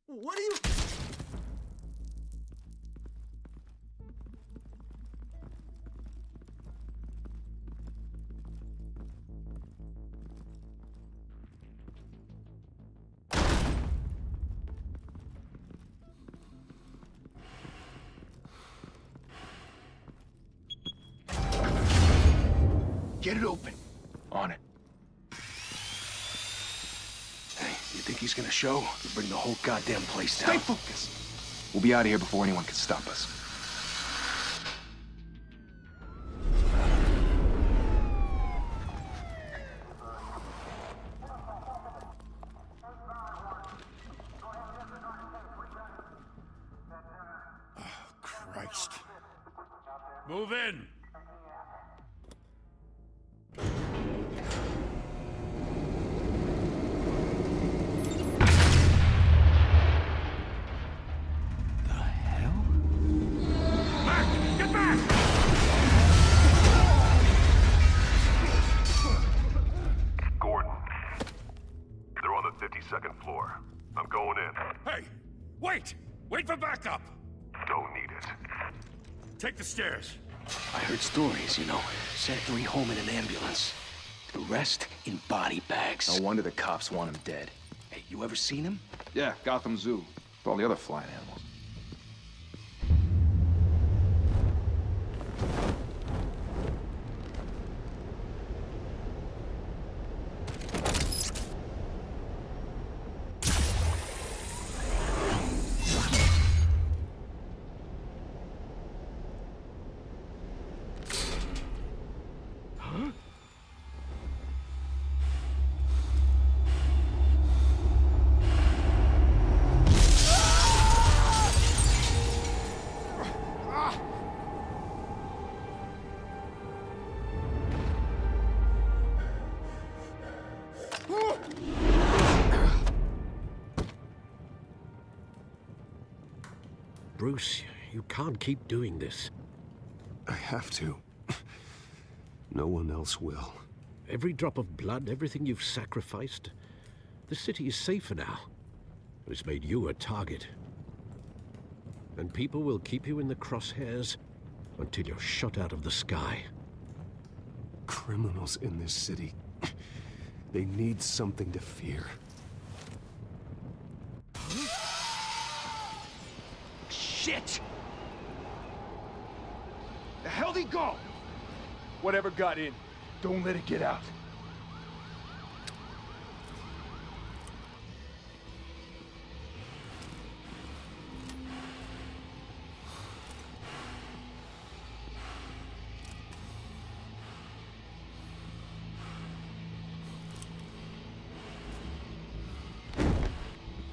What are you... Get it open. On it. Hey, you think he's gonna show? We'll bring the whole goddamn place down. Stay focused. We'll be out of here before anyone can stop us. Oh, Christ. Move in! Second floor. I'm going in. Hey! Wait! Wait for backup! Don't need it. Take the stairs. I heard stories, you know. Sent 3 home in an ambulance. The rest in body bags. No wonder the cops want him dead. Hey, you ever seen him? Yeah, Gotham Zoo. With all the other flying animals. Bruce, you can't keep doing this. I have to. No one else will. Every drop of blood, everything you've sacrificed. The city is safer now. It's made you a target. And people will keep you in the crosshairs until you're shot out of the sky. Criminals in this city. They need something to fear. Shit! The hell'd he go? Whatever got in, don't let it get out.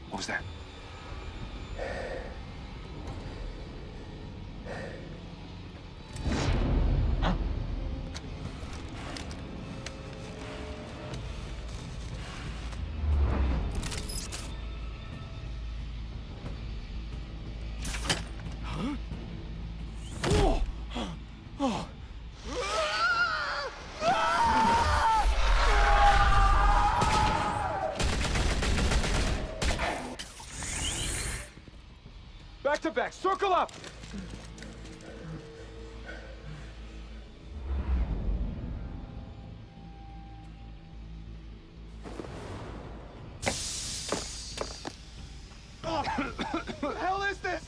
What was that? Back to back, circle up! What the hell is this?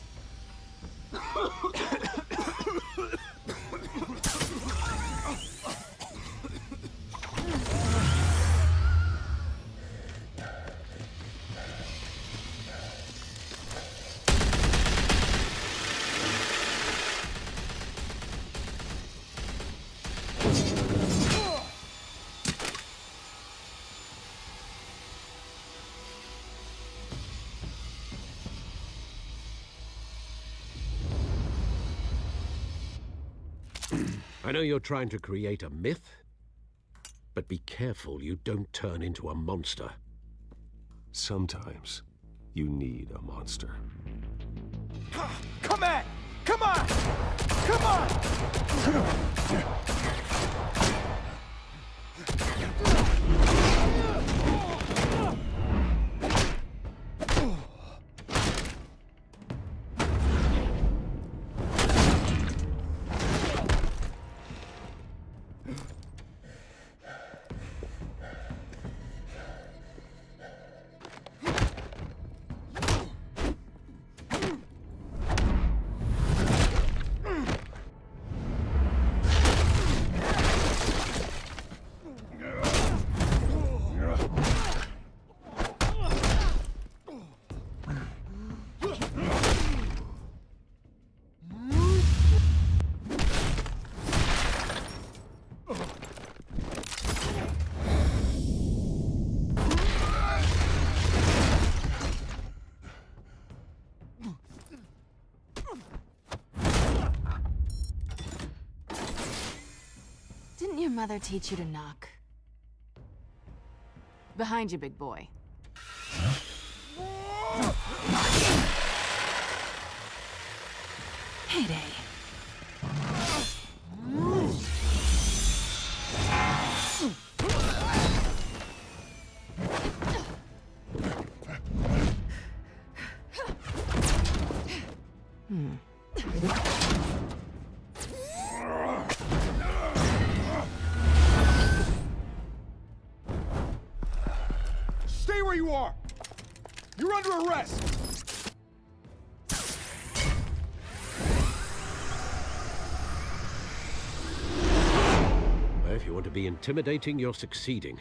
I know you're trying to create a myth, but be careful you don't turn into a monster. Sometimes you need a monster. Come at! Come on! Come on! Didn't your mother teach you to knock? Behind you, big boy. Heyday. Stay where you are! You're under arrest! If you want to be intimidating, you're succeeding.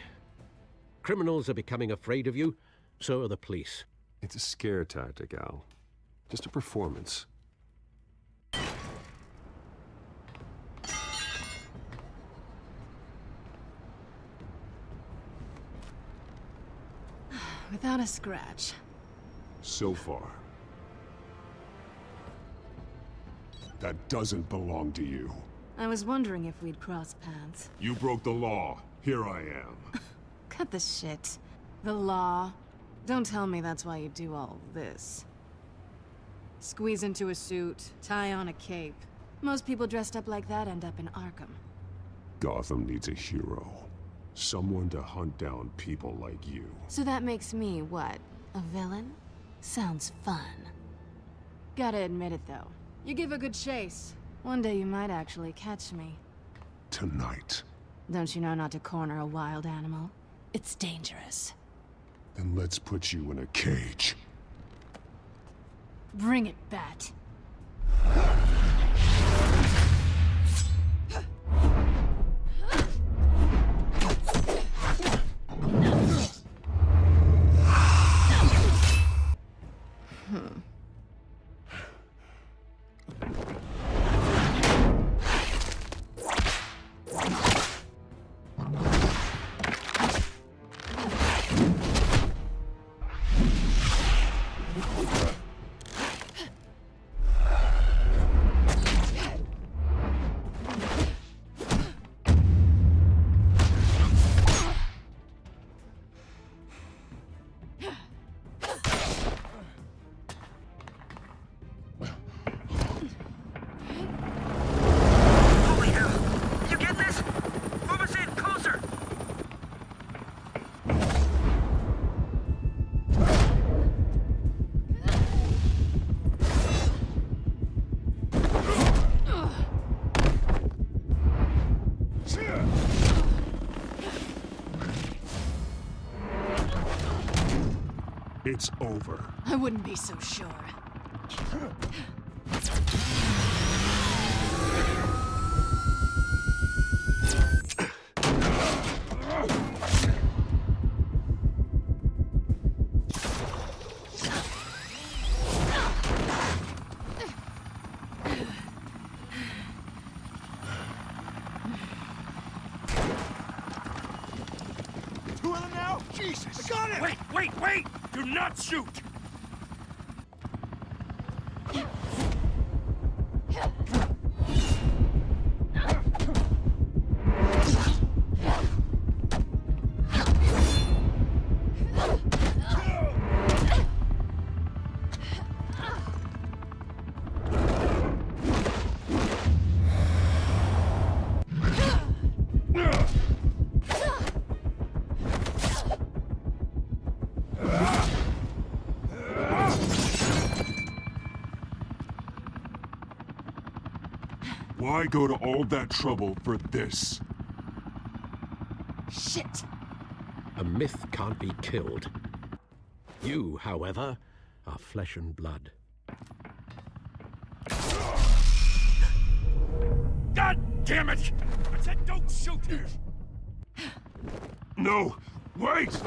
Criminals are becoming afraid of you, so are the police. It's a scare tactic, Al. Just a performance. Without a scratch. So far. That doesn't belong to you. I was wondering if we'd cross paths. You broke the law. Here I am. Cut the shit. The law. Don't tell me that's why you do all this. Squeeze into a suit, tie on a cape. Most people dressed up like that end up in Arkham. Gotham needs a hero. Someone to hunt down people like you. So that makes me, what, a villain? Sounds fun. Gotta admit it, though. You give a good chase. One day you might actually catch me. Tonight. Don't you know not to corner a wild animal? It's dangerous. Then let's put you in a cage. Bring it, Bat. It's over. I wouldn't be so sure. Two of them now? Jesus! I got it! Wait, wait, wait! Do not shoot! Why go to all that trouble for this? Shit! A myth can't be killed. You, however, are flesh and blood. God damn it! I said don't shoot! No! Wait!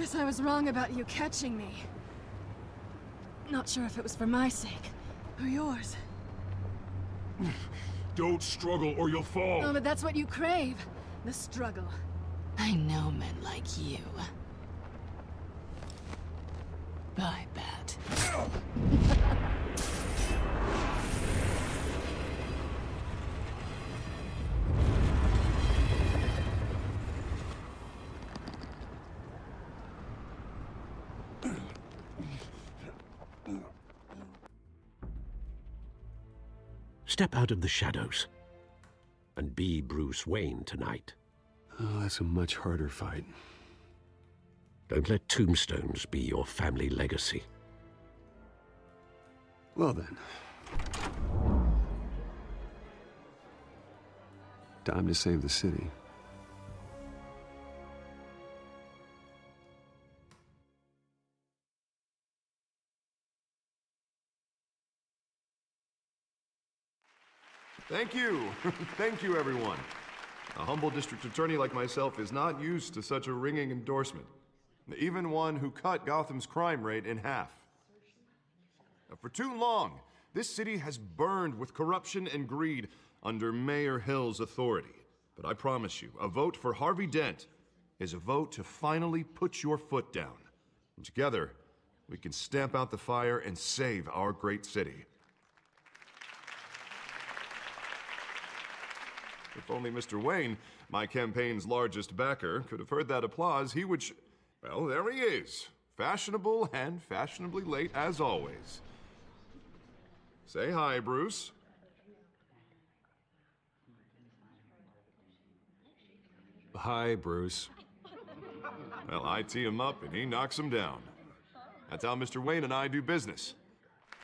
Guess I was wrong about you catching me. Not sure if it was for my sake or yours. Don't struggle or you'll fall. Oh, but that's what you crave. The struggle. I know men like you. I bet. Step out of the shadows and be Bruce Wayne tonight. Oh, that's a much harder fight. Don't let tombstones be your family legacy. Well then. Time to save the city. Thank you. Thank you, everyone. A humble district attorney like myself is not used to such a ringing endorsement. Even one who cut Gotham's crime rate in half. For too long, this city has burned with corruption and greed under Mayor Hill's authority. But I promise you, a vote for Harvey Dent is a vote to finally put your foot down. And together, we can stamp out the fire and save our great city. If only Mr. Wayne, my campaign's largest backer, could have heard that applause, he would well, there he is. Fashionable and fashionably late as always. Say hi, Bruce. Hi, Bruce. Well, I tee him up and he knocks him down. That's how Mr. Wayne and I do business.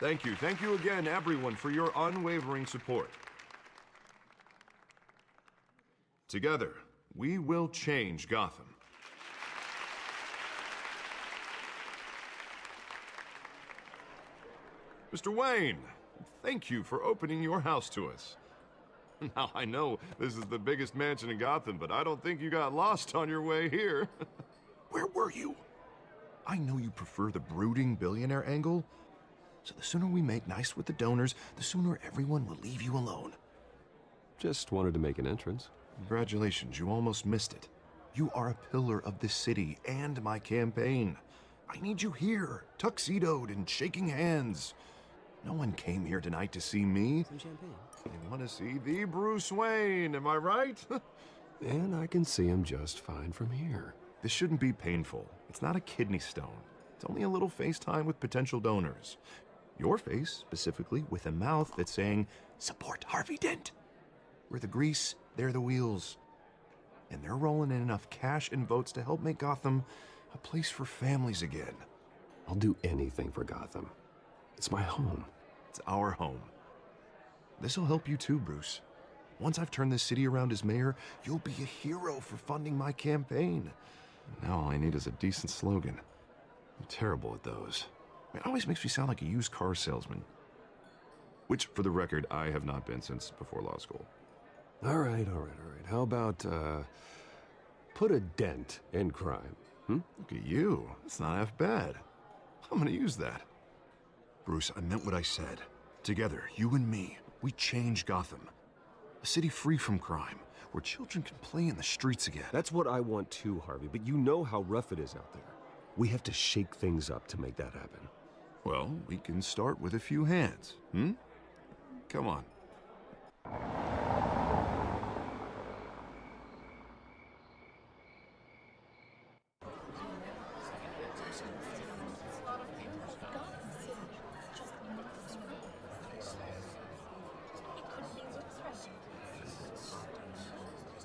Thank you again, everyone, for your unwavering support. Together, we will change Gotham. Mr. Wayne, thank you for opening your house to us. Now, I know this is the biggest mansion in Gotham, but I don't think you got lost on your way here. Where were you? I know you prefer the brooding billionaire angle, so the sooner we make nice with the donors, the sooner everyone will leave you alone. Just wanted to make an entrance. Congratulations, you almost missed it. You are a pillar of this city and my campaign. I need you here, tuxedoed and shaking hands. No one came here tonight to see me. Some champagne. They want to see the Bruce Wayne, am I right? And I can see him just fine from here. This shouldn't be painful. It's not a kidney stone. It's only a little FaceTime with potential donors. Your face, specifically, with a mouth that's saying, support Harvey Dent. We're the grease, they're the wheels. And they're rolling in enough cash and votes to help make Gotham a place for families again. I'll do anything for Gotham. It's my home. It's our home. This'll help you too, Bruce. Once I've turned this city around as mayor, you'll be a hero for funding my campaign. Now all I need is a decent slogan. I'm terrible at those. It always makes me sound like a used car salesman. Which, for the record, I have not been since before law school. All right. How about, put a dent in crime, Look at you. It's not half bad. I'm gonna use that. Bruce, I meant what I said. Together, you and me, we change Gotham. A city free from crime, where children can play in the streets again. That's what I want too, Harvey, but you know how rough it is out there. We have to shake things up to make that happen. Well, we can start with a few hands, Come on.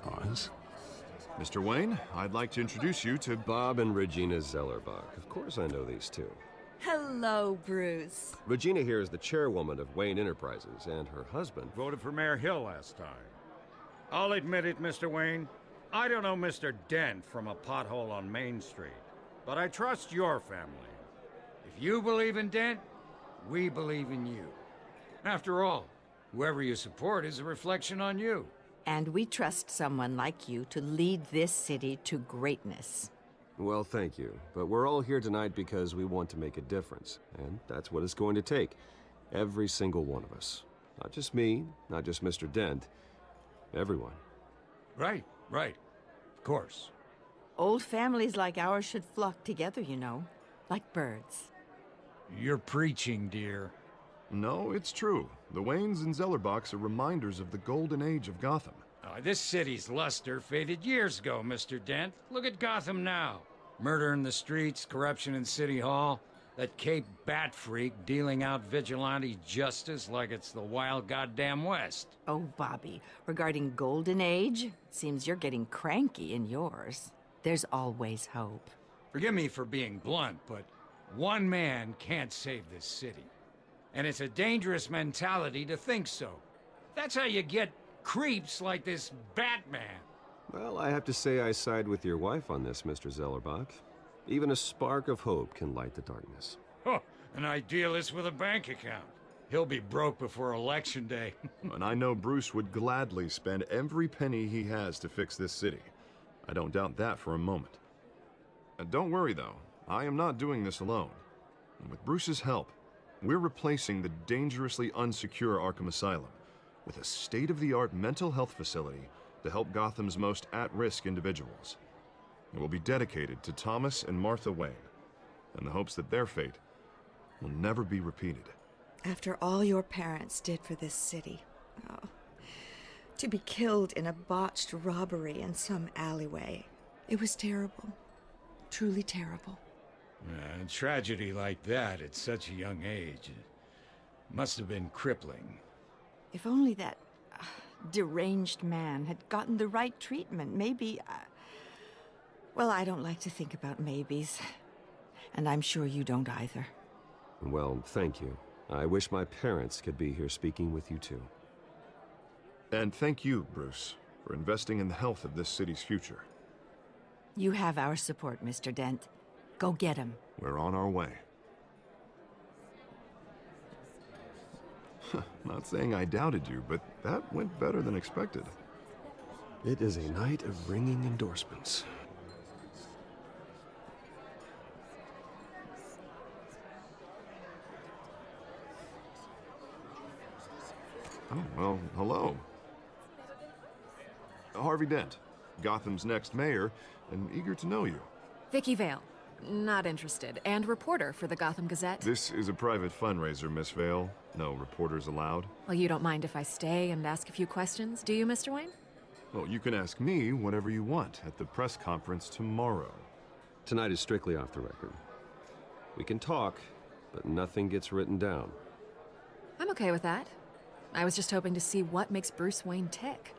Pause. Mr. Wayne, I'd like to introduce you to Bob and Regina Zellerbach. Of course I know these two. Hello, Bruce. Regina here is the chairwoman of Wayne Enterprises, and her husband... Voted for Mayor Hill last time. I'll admit it, Mr. Wayne. I don't know Mr. Dent from a pothole on Main Street, but I trust your family. If you believe in Dent, we believe in you. After all, whoever you support is a reflection on you. And we trust someone like you to lead this city to greatness. Well, thank you. But we're all here tonight because we want to make a difference. And that's what it's going to take. Every single one of us. Not just me, not just Mr. Dent. Everyone. Right. Of course. Old families like ours should flock together, you know. Like birds. You're preaching, dear. No, it's true. The Waynes and Zellerbachs are reminders of the golden age of Gotham. This city's luster faded years ago, Mr. Dent. Look at Gotham now. Murder in the streets, corruption in City Hall, that Cape Bat freak dealing out vigilante justice like it's the wild goddamn West. Oh, Bobby, regarding Golden Age, it seems you're getting cranky in yours. There's always hope. Forgive me for being blunt, but one man can't save this city. And it's a dangerous mentality to think so. That's how you get creeps like this Batman. Well, I have to say I side with your wife on this, Mr. Zellerbach. Even a spark of hope can light the darkness. Huh, an idealist with a bank account. He'll be broke before Election Day. And I know Bruce would gladly spend every penny he has to fix this city. I don't doubt that for a moment. And don't worry, though. I am not doing this alone. And with Bruce's help, we're replacing the dangerously unsecure Arkham Asylum with a state-of-the-art mental health facility to help Gotham's most at-risk individuals. It will be dedicated to Thomas and Martha Wayne, in the hopes that their fate will never be repeated. After all your parents did for this city, to be killed in a botched robbery in some alleyway, it was terrible. Truly terrible. A tragedy like that at such a young age must have been crippling. If only that deranged man had gotten the right treatment, maybe... Well, I don't like to think about maybes. And I'm sure you don't either. Well, thank you. I wish my parents could be here speaking with you too. And thank you, Bruce, for investing in the health of this city's future. You have our support, Mr. Dent. Go get him. We're on our way. Not saying I doubted you, but that went better than expected. It is a night of ringing endorsements. Oh, well, hello. Harvey Dent, Gotham's next mayor, and eager to know you. Vicky Vale. Not interested. And reporter for the Gotham Gazette. This is a private fundraiser, Miss Vale. No reporters allowed. Well, you don't mind if I stay and ask a few questions, do you, Mr. Wayne? Well, you can ask me whatever you want at the press conference tomorrow. Tonight is strictly off the record. We can talk, but nothing gets written down. I'm okay with that. I was just hoping to see what makes Bruce Wayne tick.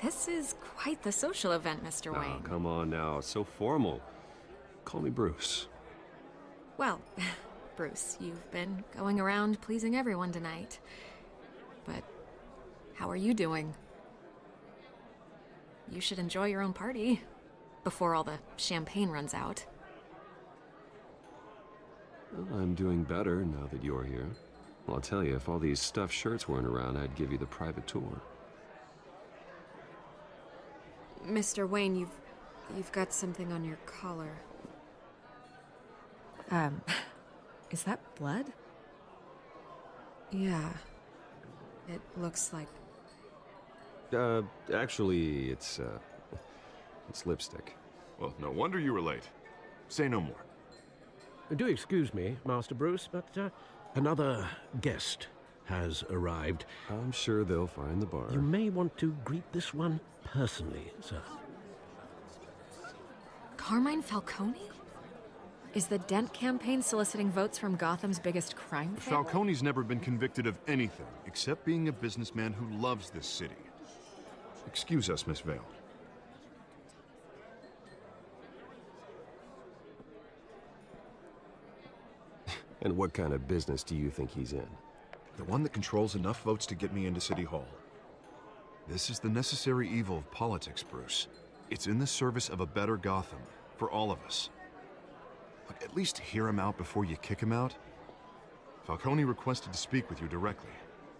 This is quite the social event, Mr. Wayne. Oh, come on now. It's so formal. Call me Bruce. Well, Bruce, you've been going around pleasing everyone tonight. But how are you doing? You should enjoy your own party before all the champagne runs out. Well, I'm doing better now that you're here. Well, I'll tell you, if all these stuffed shirts weren't around, I'd give you the private tour. Mr. Wayne, you've got something on your collar. Is that blood? Yeah. It looks like... Actually, it's lipstick. Well, no wonder you were late. Say no more. Do excuse me, Master Bruce, but another guest has arrived. I'm sure they'll find the bar. You may want to greet this one personally, sir. Carmine Falcone? Is the Dent campaign soliciting votes from Gotham's biggest crime family? Falcone's never been convicted of anything except being a businessman who loves this city. Excuse us, Miss Vale. And what kind of business do you think he's in? The one that controls enough votes to get me into City Hall. This is the necessary evil of politics, Bruce. It's in the service of a better Gotham, for all of us. Look, at least hear him out before you kick him out. Falcone requested to speak with you directly.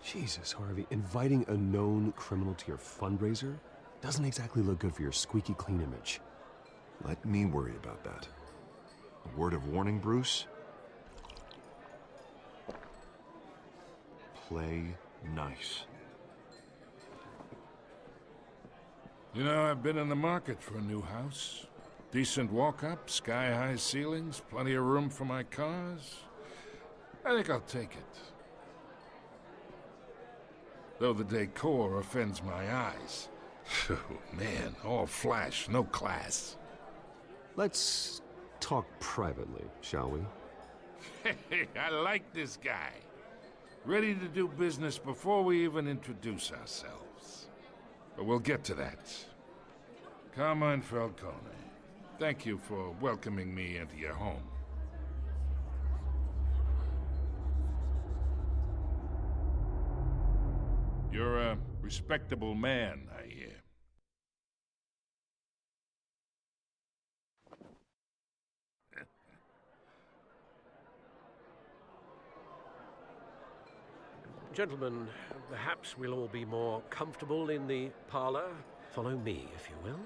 Jesus, Harvey, inviting a known criminal to your fundraiser doesn't exactly look good for your squeaky clean image. Let me worry about that. A word of warning, Bruce? Play nice. You know, I've been in the market for a new house. Decent walk-up, sky-high ceilings, plenty of room for my cars. I think I'll take it. Though the decor offends my eyes. Oh, man, all flash, no class. Let's talk privately, shall we? Hey, I like this guy. Ready to do business before we even introduce ourselves. But we'll get to that. Carmine Falcone, thank you for welcoming me into your home. You're a respectable man, I hear. Gentlemen, perhaps we'll all be more comfortable in the parlor. Follow me, if you will.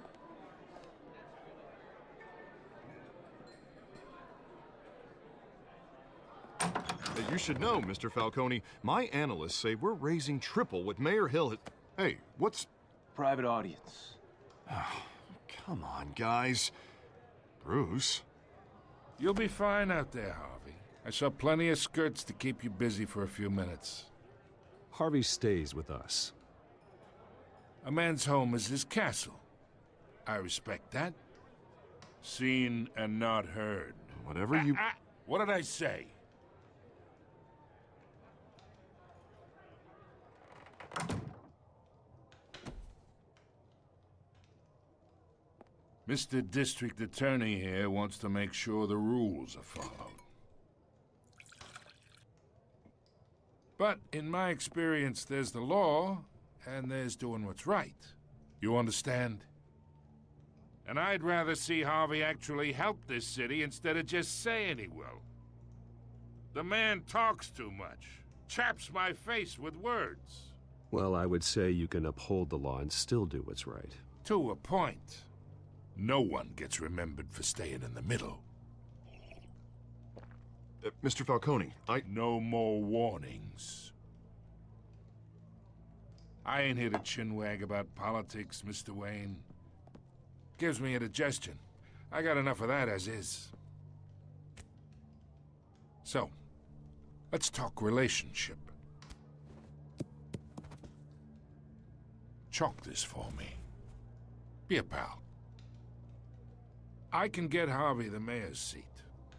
You should know, Mr. Falcone, my analysts say we're raising triple what Mayor Hill has... Hey, what's... Private audience. Come on, guys. Bruce? You'll be fine out there, Harvey. I saw plenty of skirts to keep you busy for a few minutes. Harvey stays with us. A man's home is his castle. I respect that. Seen and not heard. Whatever you... What did I say? Mr. District Attorney here wants to make sure the rules are followed. But in my experience, there's the law, and there's doing what's right. You understand? And I'd rather see Harvey actually help this city instead of just saying he will. The man talks too much, chaps my face with words. Well, I would say you can uphold the law and still do what's right. To a point. No one gets remembered for staying in the middle. Mr. Falcone, No more warnings. I ain't here to chinwag about politics, Mr. Wayne. Gives me indigestion. I got enough of that as is. So, let's talk relationship. Chalk this for me. Be a pal. I can get Harvey the mayor's seat,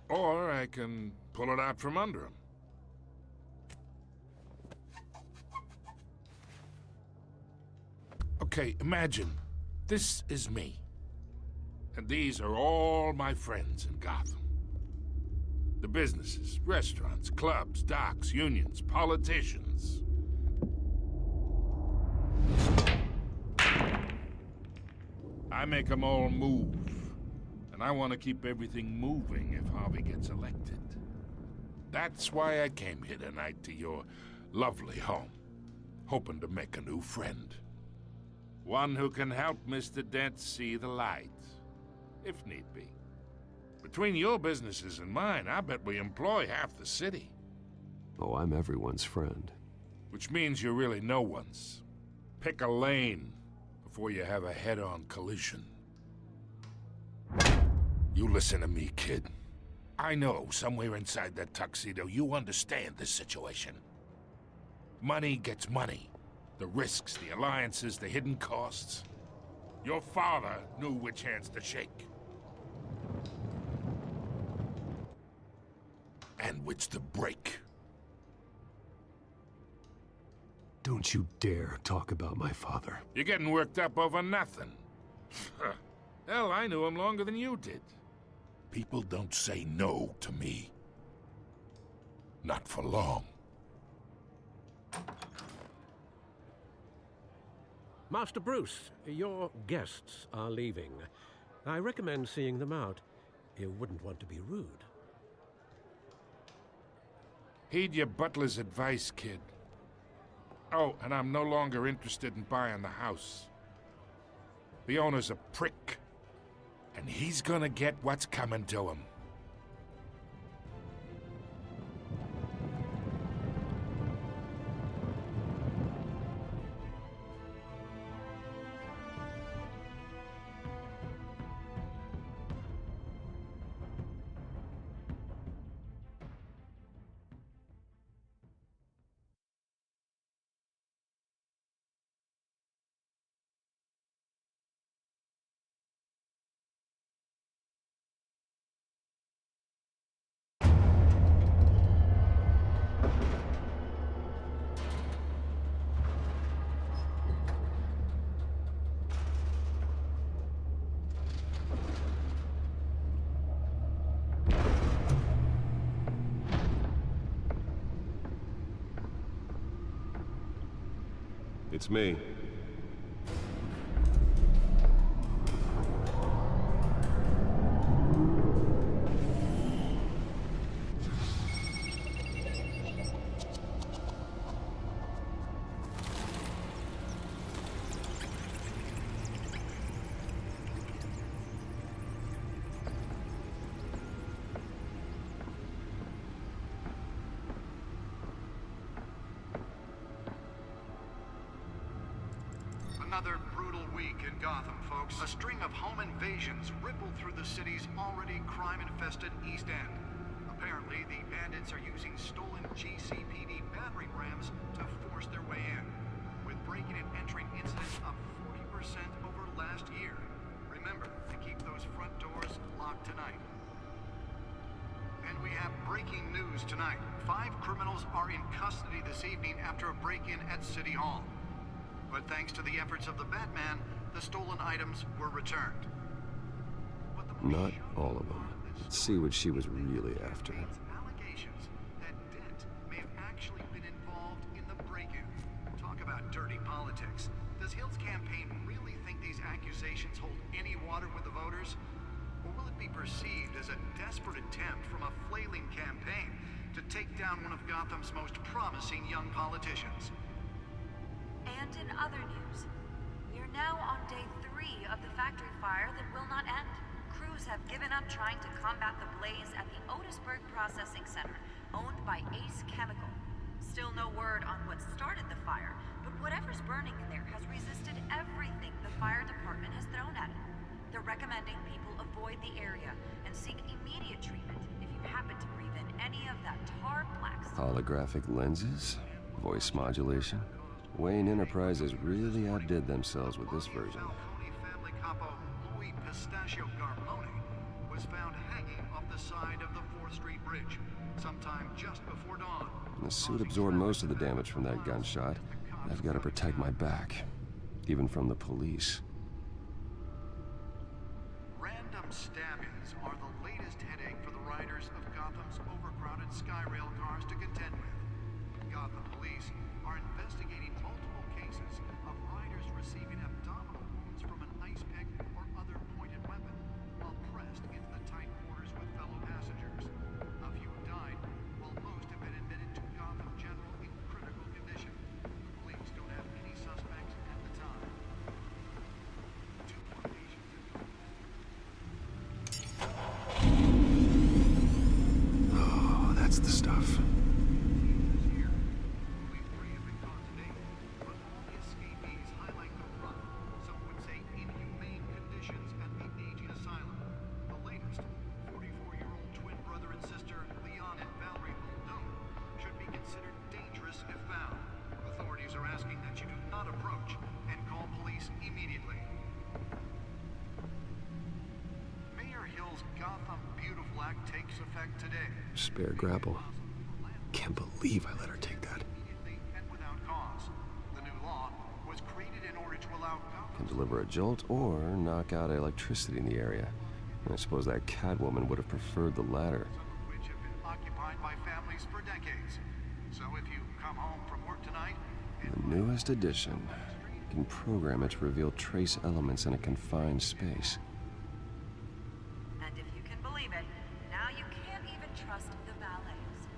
or I can pull it out from under him. Okay, imagine this is me, and these are all my friends in Gotham. The businesses, restaurants, clubs, docks, unions, politicians. I make them all move. And I want to keep everything moving if Harvey gets elected. That's why I came here tonight to your lovely home, hoping to make a new friend. One who can help Mr. Dent see the light, if need be. Between your businesses and mine, I bet we employ half the city. Oh, I'm everyone's friend. Which means you're really no one's. Pick a lane before you have a head-on collision. You listen to me, kid. I know somewhere inside that tuxedo you understand this situation. Money gets money. The risks, the alliances, the hidden costs. Your father knew which hands to shake. And which to break. Don't you dare talk about my father. You're getting worked up over nothing. Hell, I knew him longer than you did. People don't say no to me. Not for long. Master Bruce, your guests are leaving. I recommend seeing them out. You wouldn't want to be rude. Heed your butler's advice, kid. Oh, and I'm no longer interested in buying the house. The owner's a prick. And he's gonna get what's coming to him. It's me. Another brutal week in Gotham, folks. A string of home invasions rippled through the city's already crime-infested East End. Apparently, the bandits are using stolen GCPD battering rams to force their way in, with breaking and entering incidents up 40% over last year. Remember to keep those front doors locked tonight. And we have breaking news tonight. 5 criminals are in custody this evening after a break-in at City Hall. But thanks to the efforts of the Batman, the stolen items were returned. Not all of them. Let's see what she was really after. Allegations that Dent may have actually been involved in the break-in. Talk about dirty politics. Does Hill's campaign really think these accusations hold any water with the voters? Or will it be perceived as a desperate attempt from a flailing campaign to take down one of Gotham's most promising young politicians? And in other news, we are now on day 3 of the factory fire that will not end. Crews have given up trying to combat the blaze at the Otisburg Processing Center, owned by Ace Chemical. Still no word on what started the fire, but whatever's burning in there has resisted everything the fire department has thrown at it. They're recommending people avoid the area and seek immediate treatment if you happen to breathe in any of that tar black smoke. Holographic lenses? Voice modulation? Wayne Enterprises really outdid themselves with this version. Falcone family capo Louis Pistachio Garmone was found hanging off the side of the 4th Street Bridge sometime just before dawn. The suit absorbed most of the damage from that gunshot. I've got to protect my back, even from the police. Random stabbings are the latest headache for the riders of Gotham's overcrowded Skyrail cars to contend with. Gotham police are investigating multiple cases of riders receiving abdominal wounds from an ice pick or other pointed weapon while pressed into the tight quarters with fellow passengers. A few died, while most have been admitted to Gotham General in critical condition. The police don't have any suspects at the time. 2 more patients have Oh, that's the stuff. Spare grapple. Can't believe I let her take that. Can deliver a jolt or knock out electricity in the area. And I suppose that Catwoman would have preferred the latter. Which have been occupied by families for decades. So if you come home from work tonight, The newest edition can program it to reveal trace elements in a confined space. And if you can believe it, now you can't even trust the valets.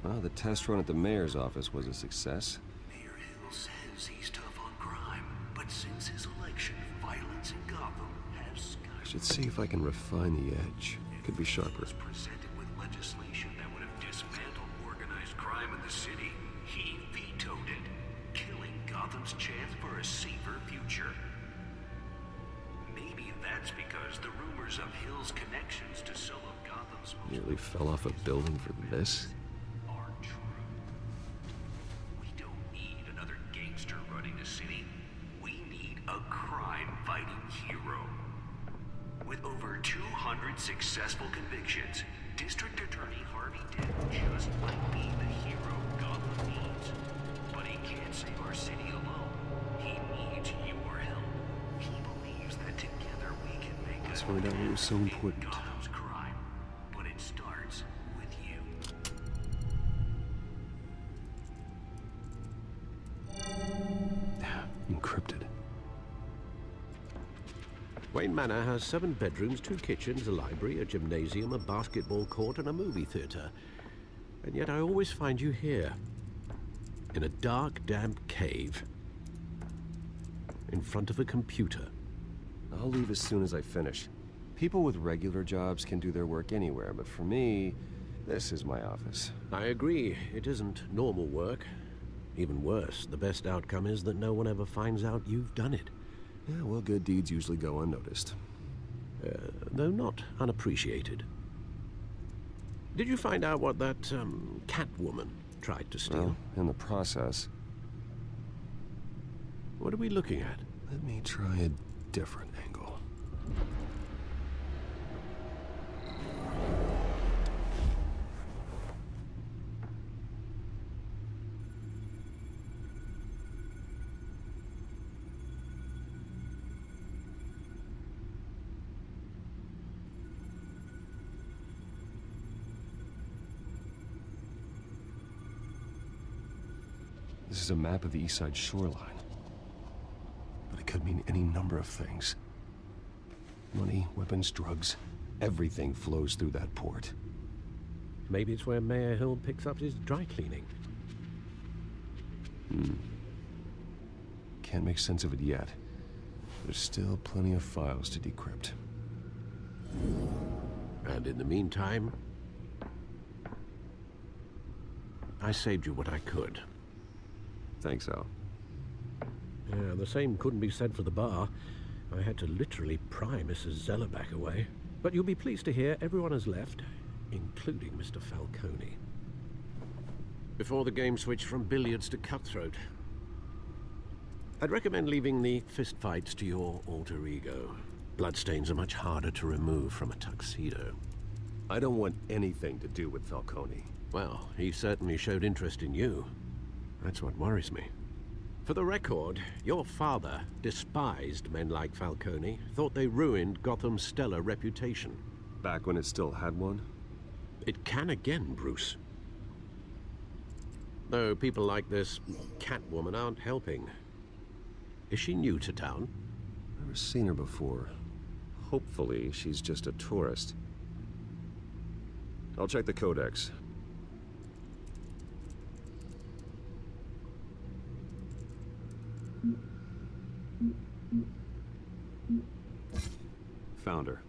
Well, the test run at the mayor's office was a success. Mayor Hill says he's tough on crime, but since his election, violence in Gotham has skyrocketed. Should see if I can refine the edge. Could be sharper. Presented with legislation that would have dismantled organized crime in the city. He vetoed it, killing Gotham's chance for a safer future. Maybe that's because the rumors of Hill's connections to some of Gotham's most Nearly fell off a building for this. are true. We don't need another gangster running the city. We need a crime-fighting hero. With over 200 successful convictions, District Attorney Harvey Dent just might be the hero Gotham needs. But he can't save our city alone. He needs your help. He believes that together we can make Let's find out what was so important. Gotham's crime. But it starts with you. Encrypted. Wayne Manor has 7 bedrooms, 2 kitchens, a library, a gymnasium, a basketball court, and a movie theater. And yet I always find you here, in a dark, damp cave, in front of a computer. I'll leave as soon as I finish. People with regular jobs can do their work anywhere, but for me, this is my office. I agree, it isn't normal work. Even worse, the best outcome is that no one ever finds out you've done it. Yeah, well, good deeds usually go unnoticed. Though not unappreciated. Did you find out what that, Catwoman tried to steal? Well, in the process. What are we looking at? Let me try a different angle. This is a map of the East Side shoreline. But it could mean any number of things. Money, weapons, drugs, everything flows through that port. Maybe it's where Mayor Hill picks up his dry cleaning. Can't make sense of it yet. There's still plenty of files to decrypt. And in the meantime, I saved you what I could. Thanks, Al. Yeah, the same couldn't be said for the bar. I had to literally pry Mrs. Zellerback away. But you'll be pleased to hear everyone has left, including Mr. Falcone. Before the game switched from billiards to cutthroat. I'd recommend leaving the fistfights to your alter ego. Bloodstains are much harder to remove from a tuxedo. I don't want anything to do with Falcone. Well, he certainly showed interest in you. That's what worries me. For the record, your father despised men like Falcone, thought they ruined Gotham's stellar reputation. Back when it still had one? It can again, Bruce. Though people like this Catwoman aren't helping. Is she new to town? Never seen her before. Hopefully, she's just a tourist. I'll check the codex. Found her.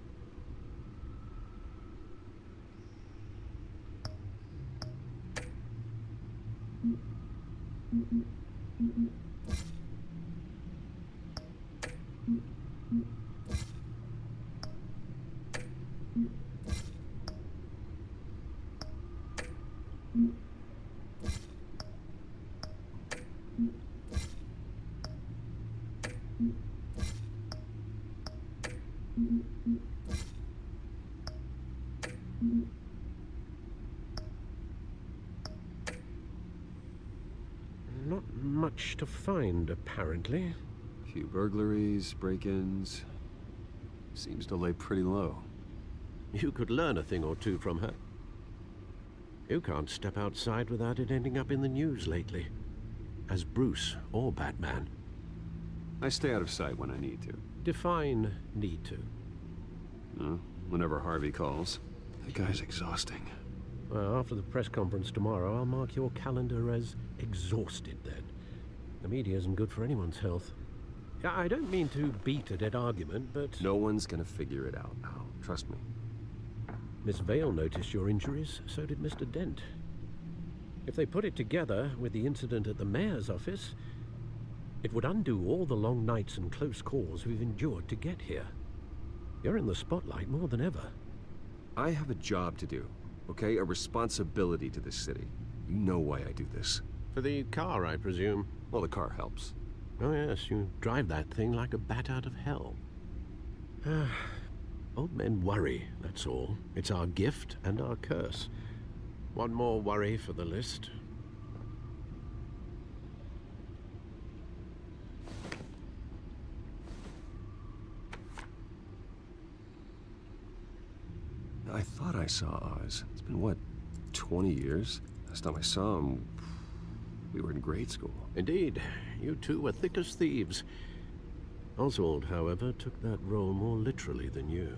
Not much to find, apparently. A few burglaries, break-ins. Seems to lay pretty low. You could learn a thing or two from her. You can't step outside without it ending up in the news lately. As Bruce or Batman. I stay out of sight when I need to. Define need to. Whenever Harvey calls. That guy's exhausting. Well, after the press conference tomorrow, I'll mark your calendar as exhausted then. The media isn't good for anyone's health. I don't mean to beat a dead argument, but... No one's gonna figure it out, Al. Trust me. Miss Vale noticed your injuries, so did Mr. Dent. If they put it together with the incident at the mayor's office, it would undo all the long nights and close calls we've endured to get here. You're in the spotlight more than ever. I have a job to do, okay? A responsibility to this city. You know why I do this. For the car, I presume? Well, the car helps. Oh yes, you drive that thing like a bat out of hell. Old men worry, that's all. It's our gift and our curse. One more worry for the list. I thought I saw Oz. It's been, what, 20 years? Last time I saw him, we were in grade school. Indeed. You two were thick as thieves. Oswald, however, took that role more literally than you.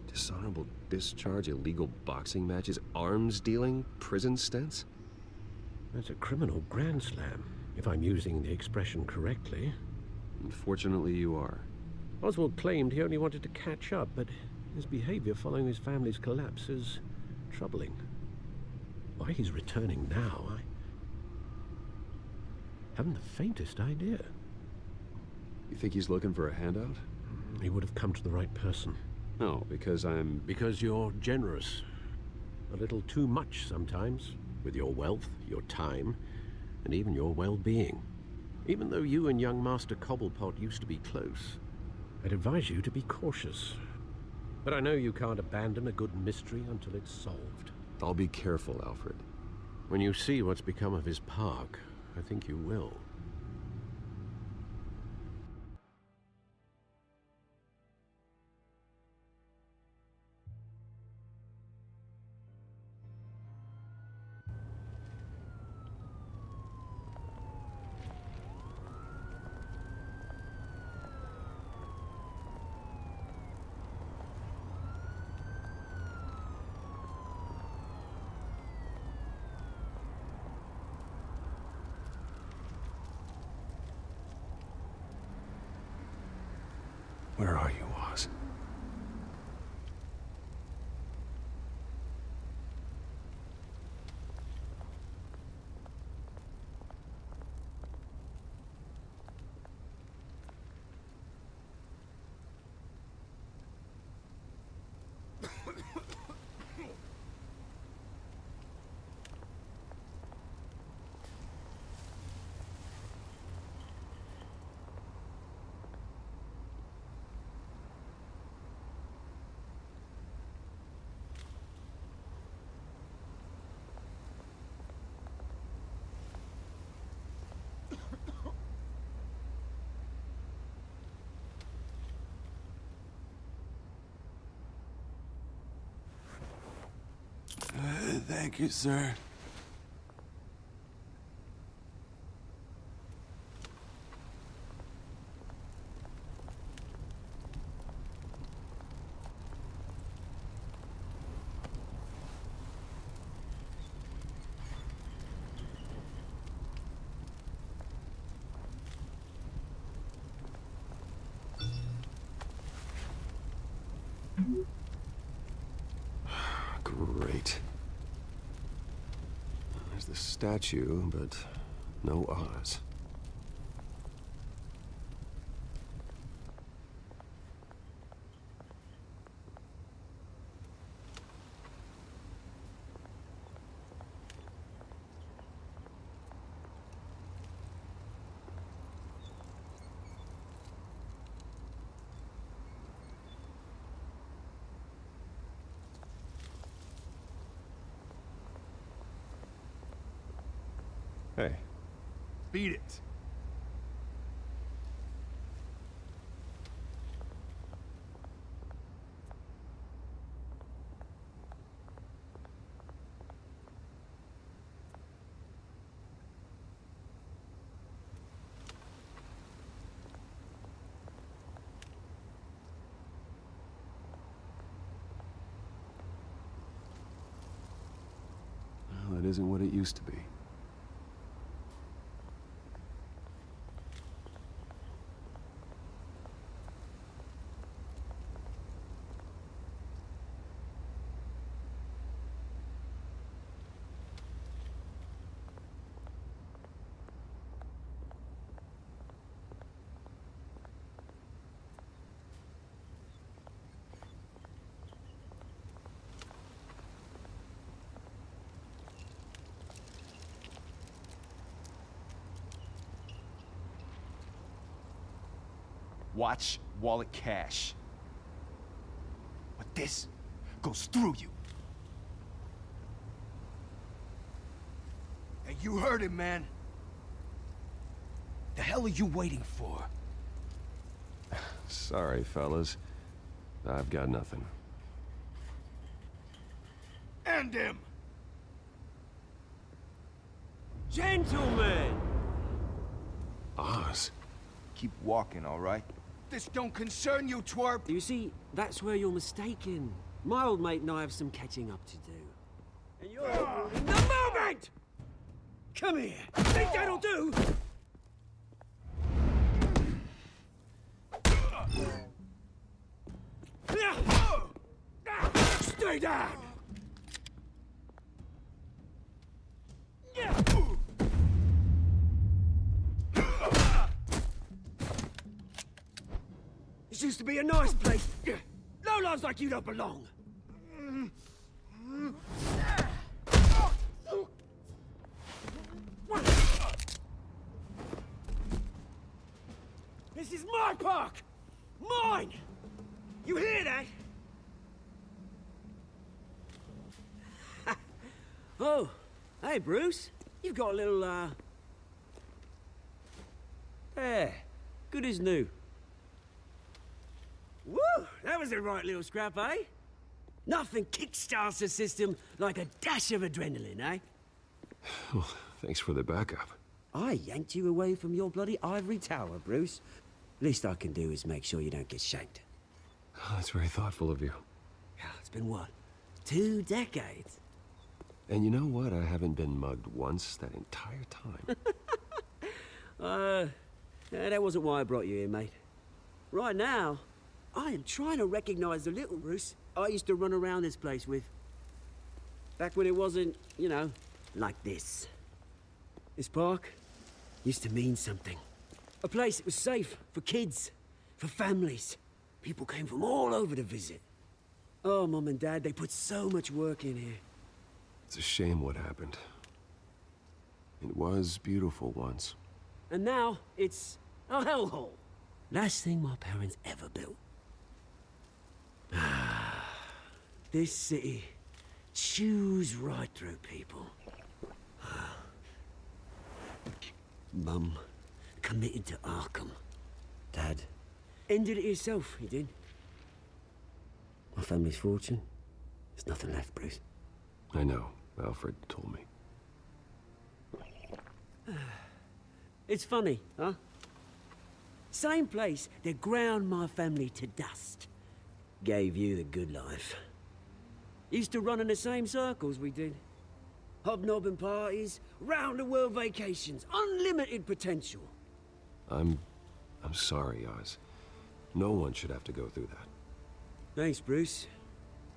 Dishonorable discharge, illegal boxing matches, arms dealing, prison stints? That's a criminal grand slam, if I'm using the expression correctly. Unfortunately, you are. Oswald claimed he only wanted to catch up, but his behavior following his family's collapse is troubling. Why he's returning now, I haven't the faintest idea. You think he's looking for a handout? He would have come to the right person. No, because I'm... Because you're generous. A little too much sometimes, with your wealth, your time, and even your well-being. Even though you and young Master Cobblepot used to be close, I'd advise you to be cautious. But I know you can't abandon a good mystery until it's solved. I'll be careful, Alfred. When you see what's become of his park, I think you will. Where are you, Oz? Thank you, sir. Great. There's the statue, but no Oz. Hey. Beat it. Well, it isn't what it used to be. Watch, wallet, cash. But this goes through you. Hey, you heard it, man. The hell are you waiting for? Sorry, fellas. I've got nothing. End him! Gentlemen! Oz. Keep walking, all right? This don't concern you, twerp! You see, that's where you're mistaken. My old mate and I have some catching up to do. And you're in the moment! Come here! Think that'll do? Stay down! This used to be a nice place. Lowlifes like you don't belong. This is my park! Mine! You hear that? Oh, hey, Bruce. You've got a little, There. Good as new. Woo! That was a right little scrap, eh? Nothing kickstarts the system like a dash of adrenaline, eh? Well, thanks for the backup. I yanked you away from your bloody ivory tower, Bruce. Least I can do is make sure you don't get shanked. Oh, that's very thoughtful of you. Yeah, it's been what? 2 decades? And you know what? I haven't been mugged once that entire time. That wasn't why I brought you here, mate. Right now, I am trying to recognize the little Bruce I used to run around this place with. Back when it wasn't, you know, like this. This park used to mean something. A place that was safe for kids, for families. People came from all over to visit. Oh, Mum and Dad, they put so much work in here. It's a shame what happened. It was beautiful once. And now, it's a hellhole. Last thing my parents ever built. This city chews right through people. Mum committed to Arkham. Dad ended it himself, he did. My family's fortune, there's nothing left, Bruce. I know. Alfred told me. It's funny, huh? Same place that ground my family to dust. Gave you the good life. Used to run in the same circles we did. Hobnobbing parties, round-the-world vacations, unlimited potential. I'm sorry, Oz. No one should have to go through that. Thanks, Bruce.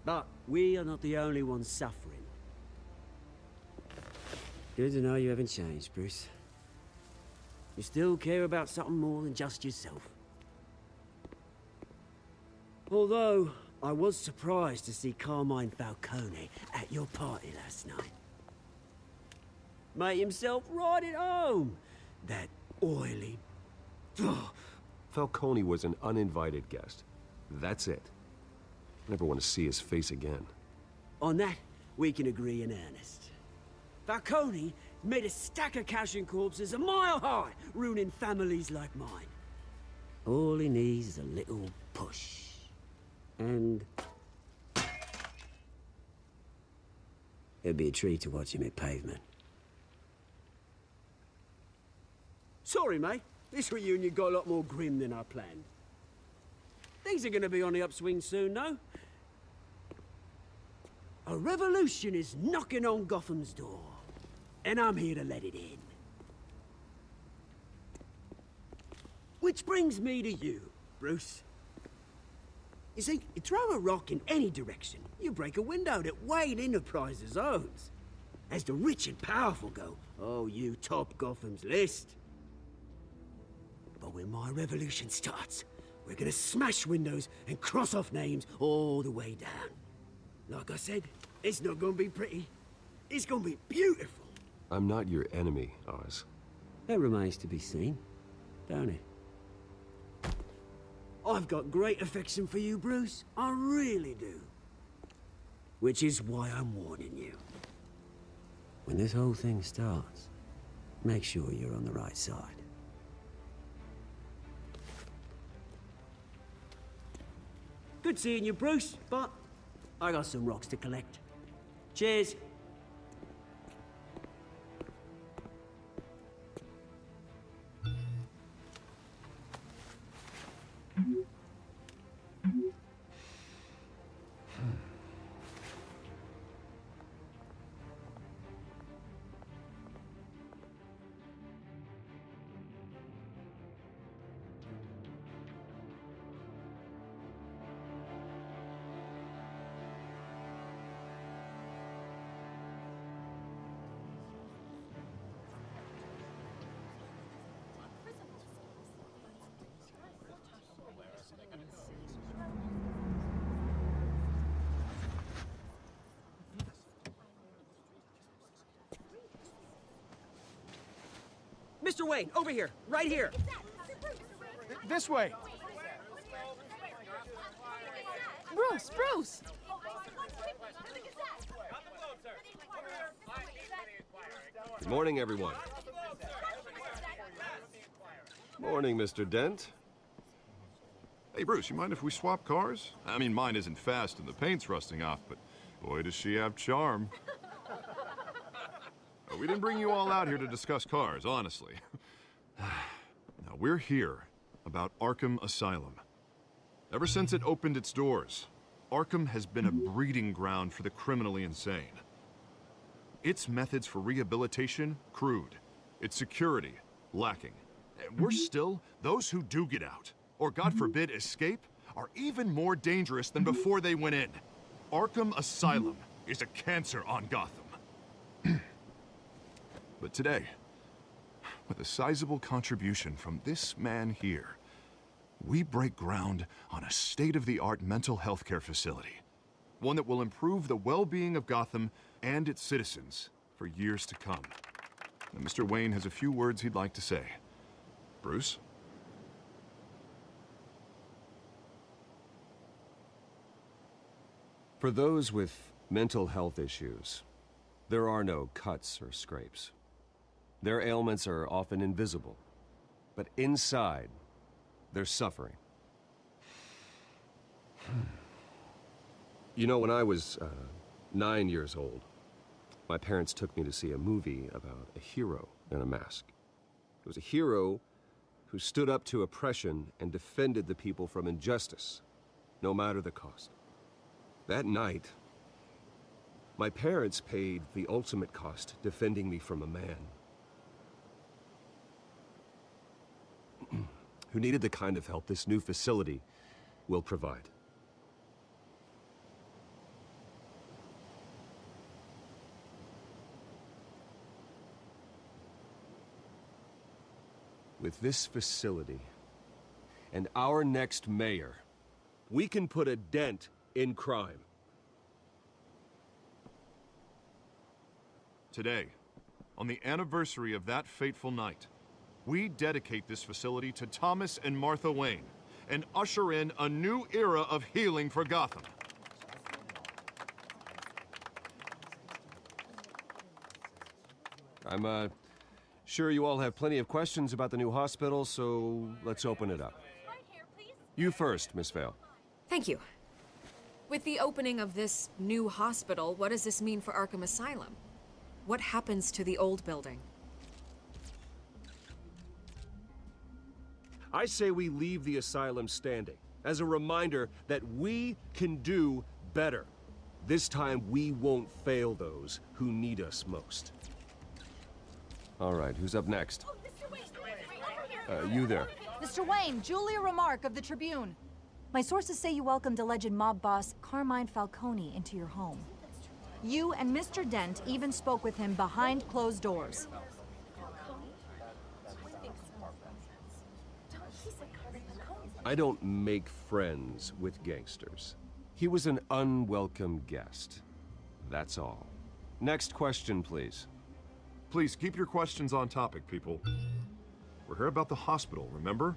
But we are not the only ones suffering. Good to know you haven't changed, Bruce. You still care about something more than just yourself. Although, I was surprised to see Carmine Falcone at your party last night. Made himself right at home. That oily... Falcone was an uninvited guest. That's it. Never want to see his face again. On that, we can agree in earnest. Falcone made a stack of cash and corpses a mile high, ruining families like mine. All he needs is a little push. And... it'd be a treat to watch him hit pavement. Sorry, mate. This reunion got a lot more grim than I planned. Things are gonna be on the upswing soon, no? A revolution is knocking on Gotham's door. And I'm here to let it in. Which brings me to you, Bruce. You see, you throw a rock in any direction, you break a window that Wayne Enterprises owns. As the rich and powerful go, oh, you top Gotham's list. But when my revolution starts, we're gonna smash windows and cross off names all the way down. Like I said, it's not gonna be pretty. It's gonna be beautiful. I'm not your enemy, Oz. That remains to be seen, don't it? I've got great affection for you, Bruce. I really do. Which is why I'm warning you. When this whole thing starts, make sure you're on the right side. Good seeing you, Bruce, but I got some rocks to collect. Cheers. Mr. Wayne, over here, right here. This way. Bruce, Bruce! Good morning, everyone. Morning, Mr. Dent. Hey, Bruce, you mind if we swap cars? I mean, mine isn't fast and the paint's rusting off, but boy, does she have charm. We didn't bring you all out here to discuss cars, honestly. Now, we're here about Arkham Asylum. Ever since it opened its doors, Arkham has been a breeding ground for the criminally insane. Its methods for rehabilitation, crude. Its security, lacking. And worse still, those who do get out, or God forbid escape, are even more dangerous than before they went in. Arkham Asylum is a cancer on Gotham. But today, with a sizable contribution from this man here, we break ground on a state-of-the-art mental health care facility. One that will improve the well-being of Gotham and its citizens for years to come. Now, Mr. Wayne has a few words he'd like to say. Bruce? For those with mental health issues, there are no cuts or scrapes. Their ailments are often invisible, but inside, they're suffering. You know, when I was 9 years old, my parents took me to see a movie about a hero in a mask. It was a hero who stood up to oppression and defended the people from injustice, no matter the cost. That night, my parents paid the ultimate cost defending me from a man who needed the kind of help this new facility will provide. With this facility and our next mayor, we can put a dent in crime. Today, on the anniversary of that fateful night, we dedicate this facility to Thomas and Martha Wayne and usher in a new era of healing for Gotham. I'm sure you all have plenty of questions about the new hospital, so let's open it up. You first, Miss Vale. Thank you. With the opening of this new hospital, what does this mean for Arkham Asylum? What happens to the old building? I say we leave the asylum standing, as a reminder that we can do better. This time, we won't fail those who need us most. All right, who's up next? You there. Mr. Wayne, Julia Remark of the Tribune. My sources say you welcomed alleged mob boss Carmine Falcone into your home. You and Mr. Dent even spoke with him behind closed doors. I don't make friends with gangsters. He was an unwelcome guest. That's all. Next question, please. Please keep your questions on topic, people. We're here about the hospital, remember?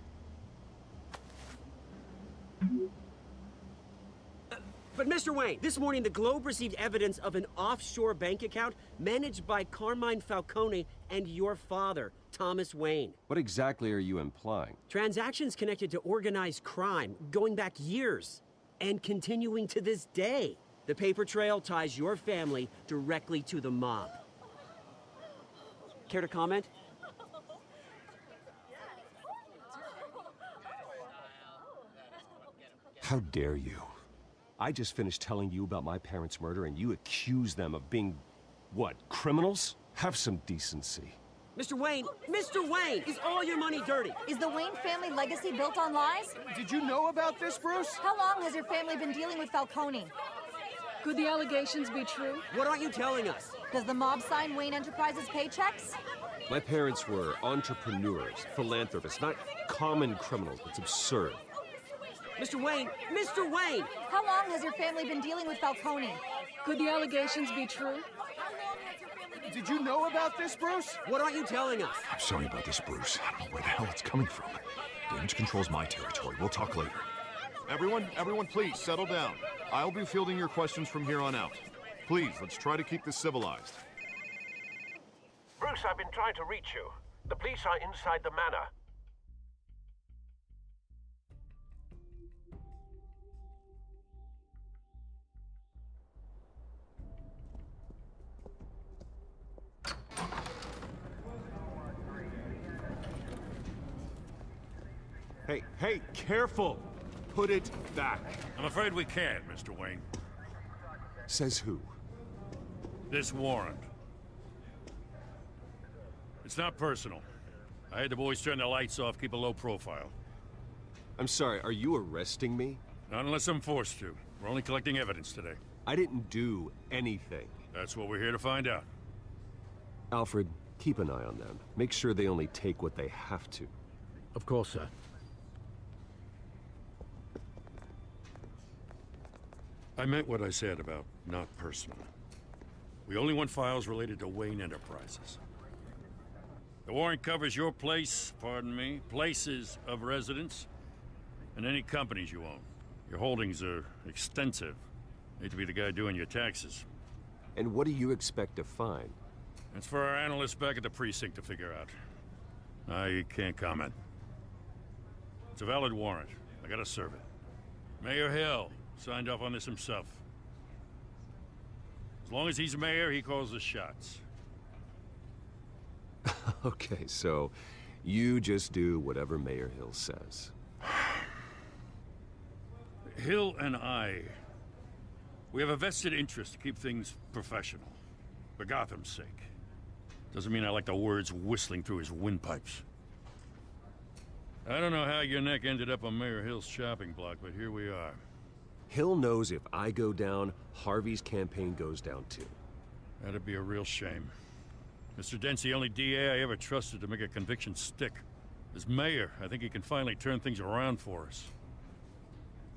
But Mr. Wayne, this morning the Globe received evidence of an offshore bank account managed by Carmine Falcone and your father, Thomas Wayne. What exactly are you implying? Transactions connected to organized crime going back years and continuing to this day. The paper trail ties your family directly to the mob. Care to comment? How dare you? I just finished telling you about my parents' murder and you accuse them of being, what, criminals? Have some decency. Mr. Wayne, is all your money dirty? Is the Wayne family legacy built on lies? Did you know about this, Bruce? How long has your family been dealing with Falcone? Could the allegations be true? What aren't you telling us? Does the mob sign Wayne Enterprises paychecks? My parents were entrepreneurs, philanthropists, not common criminals. It's absurd. Mr. Wayne! How long has your family been dealing with Falcone? Could the allegations be true? Did you know about this, Bruce? What aren't you telling us? I'm sorry about this, Bruce. I don't know where the hell it's coming from. Damage control's my territory. We'll talk later. Everyone, please, settle down. I'll be fielding your questions from here on out. Please, let's try to keep this civilized. Bruce, I've been trying to reach you. The police are inside the manor. Hey, careful! Put it back. I'm afraid we can't, Mr. Wayne. Says who? This warrant. It's not personal. I had the boys turn the lights off, keep a low profile. I'm sorry, are you arresting me? Not unless I'm forced to. We're only collecting evidence today. I didn't do anything. That's what we're here to find out. Alfred, keep an eye on them. Make sure they only take what they have to. Of course, sir. I meant what I said about not personal. We only want files related to Wayne Enterprises. The warrant covers your places of residence, and any companies you own. Your holdings are extensive. Hate to be the guy doing your taxes. And what do you expect to find? That's for our analysts back at the precinct to figure out. I can't comment. It's a valid warrant. I gotta serve it. Mayor Hill signed off on this himself. As long as he's mayor, he calls the shots. Okay, so you just do whatever Mayor Hill says. Hill and we have a vested interest to keep things professional. For Gotham's sake. Doesn't mean I like the words whistling through his windpipes. I don't know how your neck ended up on Mayor Hill's chopping block, but here we are. Hill knows if I go down, Harvey's campaign goes down too. That'd be a real shame. Mr. Dent's the only DA I ever trusted to make a conviction stick. As mayor, I think he can finally turn things around for us.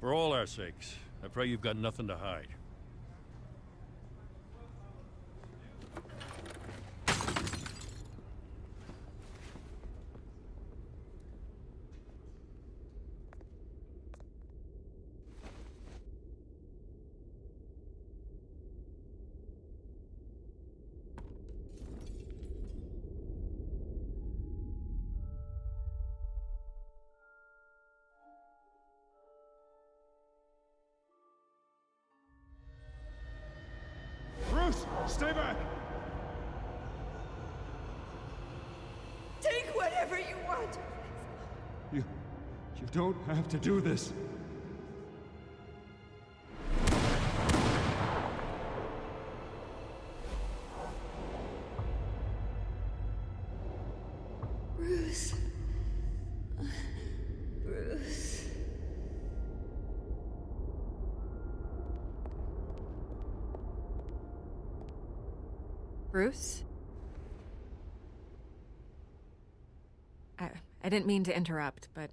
For all our sakes, I pray you've got nothing to hide. Bruce, stay back! Take whatever you want. You don't have to do this. Bruce. Bruce. Bruce? I didn't mean to interrupt, but...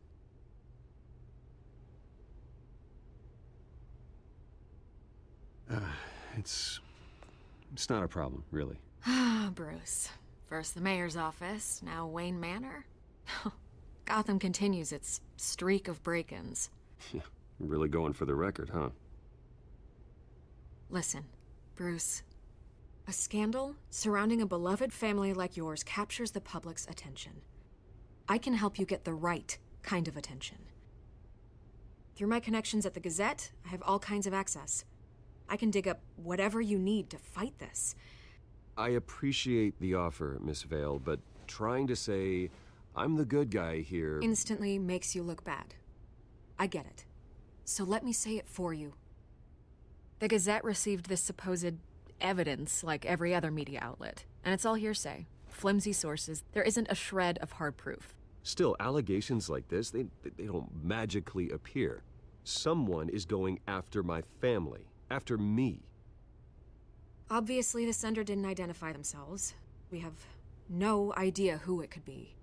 It's not a problem, really. Ah, Bruce. First the mayor's office, now Wayne Manor. Gotham continues its streak of break-ins. Yeah, Really going for the record, huh? Listen, Bruce. A scandal surrounding a beloved family like yours captures the public's attention. I can help you get the right kind of attention. Through my connections at the Gazette, I have all kinds of access. I can dig up whatever you need to fight this. I appreciate the offer, Miss Vale, but trying to say I'm the good guy here instantly makes you look bad. I get it. So let me say it for you. The Gazette received this supposed evidence like every other media outlet, and it's all hearsay. Flimsy sources. There isn't a shred of hard proof. Still, allegations like this, they don't magically appear. Someone is going after my family, after me. Obviously, the sender didn't identify themselves. We have no idea who it could be.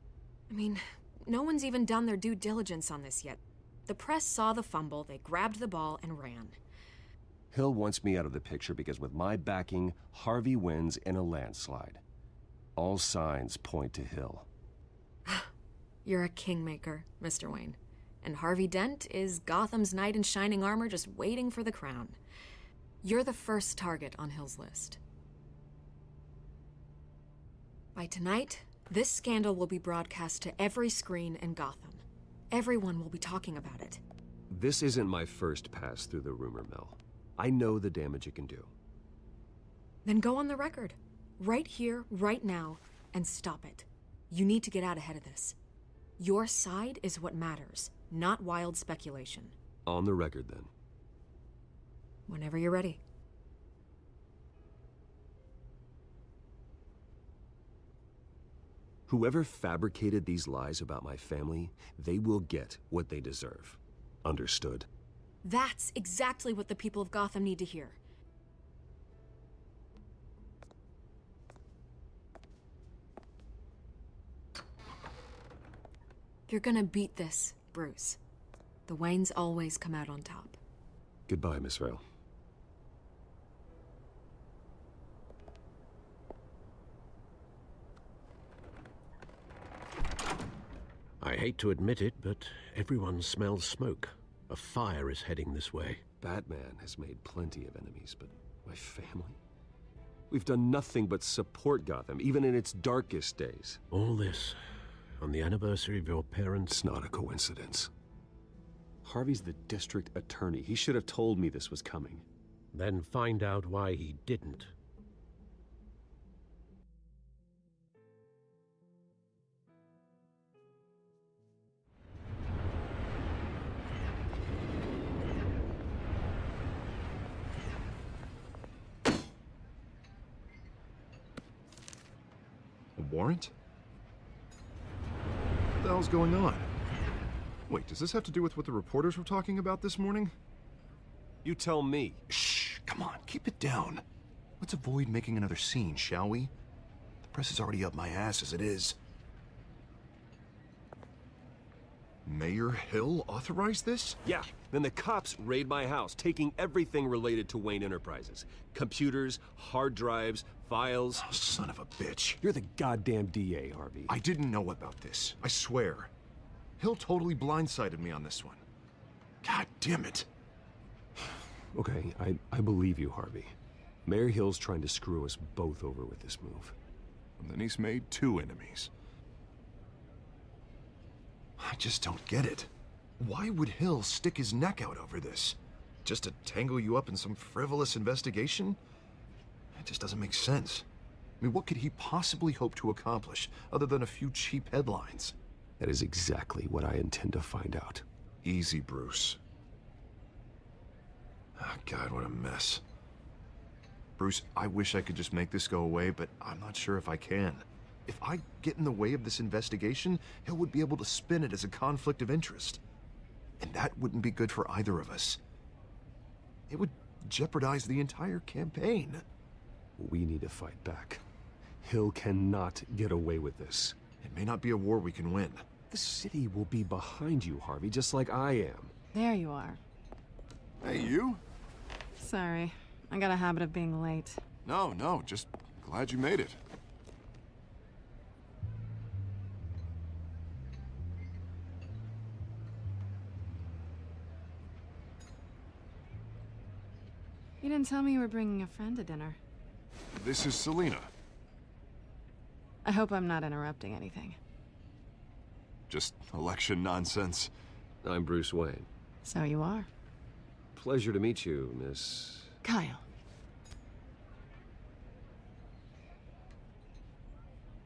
I mean, no one's even done their due diligence on this yet. The press saw the fumble, they grabbed the ball and ran. Hill wants me out of the picture because with my backing, Harvey wins in a landslide. All signs point to Hill. You're a kingmaker, Mr. Wayne. And Harvey Dent is Gotham's knight in shining armor just waiting for the crown. You're the first target on Hill's list. By tonight, this scandal will be broadcast to every screen in Gotham. Everyone will be talking about it. This isn't my first pass through the rumor mill. I know the damage it can do. Then go on the record. Right here, right now, and stop it. You need to get out ahead of this. Your side is what matters, not wild speculation. On the record, then. Whenever you're ready. Whoever fabricated these lies about my family, they will get what they deserve. Understood? That's exactly what the people of Gotham need to hear. You're gonna beat this, Bruce. The Waynes always come out on top. Goodbye, Miss Vale. I hate to admit it, but everyone smells smoke. A fire is heading this way. Batman has made plenty of enemies, but my family? We've done nothing but support Gotham, even in its darkest days. All this on the anniversary of your parents'... It's not a coincidence. Harvey's the district attorney. He should have told me this was coming. Then find out why he didn't. A warrant? What the hell's going on? Wait, does this have to do with what the reporters were talking about this morning? You tell me. Shh, come on, keep it down. Let's avoid making another scene, shall we? The press is already up my ass as it is. Mayor Hill authorized this? Yeah, then the cops raid my house, taking everything related to Wayne Enterprises. Computers, hard drives, files. Oh, son of a bitch. You're the goddamn DA, Harvey. I didn't know about this, I swear. Hill totally blindsided me on this one. God damn it. Okay, I believe you, Harvey. Mayor Hill's trying to screw us both over with this move. And then he's made 2 enemies. I just don't get it. Why would Hill stick his neck out over this? Just to tangle you up in some frivolous investigation? It just doesn't make sense. I mean, what could he possibly hope to accomplish other than a few cheap headlines? That is exactly what I intend to find out. Easy, Bruce. Oh, God, what a mess. Bruce, I wish I could just make this go away, but I'm not sure if I can. If I get in the way of this investigation, Hill would be able to spin it as a conflict of interest. And that wouldn't be good for either of us. It would jeopardize the entire campaign. We need to fight back. Hill cannot get away with this. It may not be a war we can win. The city will be behind you, Harvey, just like I am. There you are. Hey, you? Sorry. I got a habit of being late. No, just glad you made it. You didn't tell me you were bringing a friend to dinner. This is Selena. I hope I'm not interrupting anything. Just election nonsense. I'm Bruce Wayne. So you are. Pleasure to meet you, Miss... Kyle.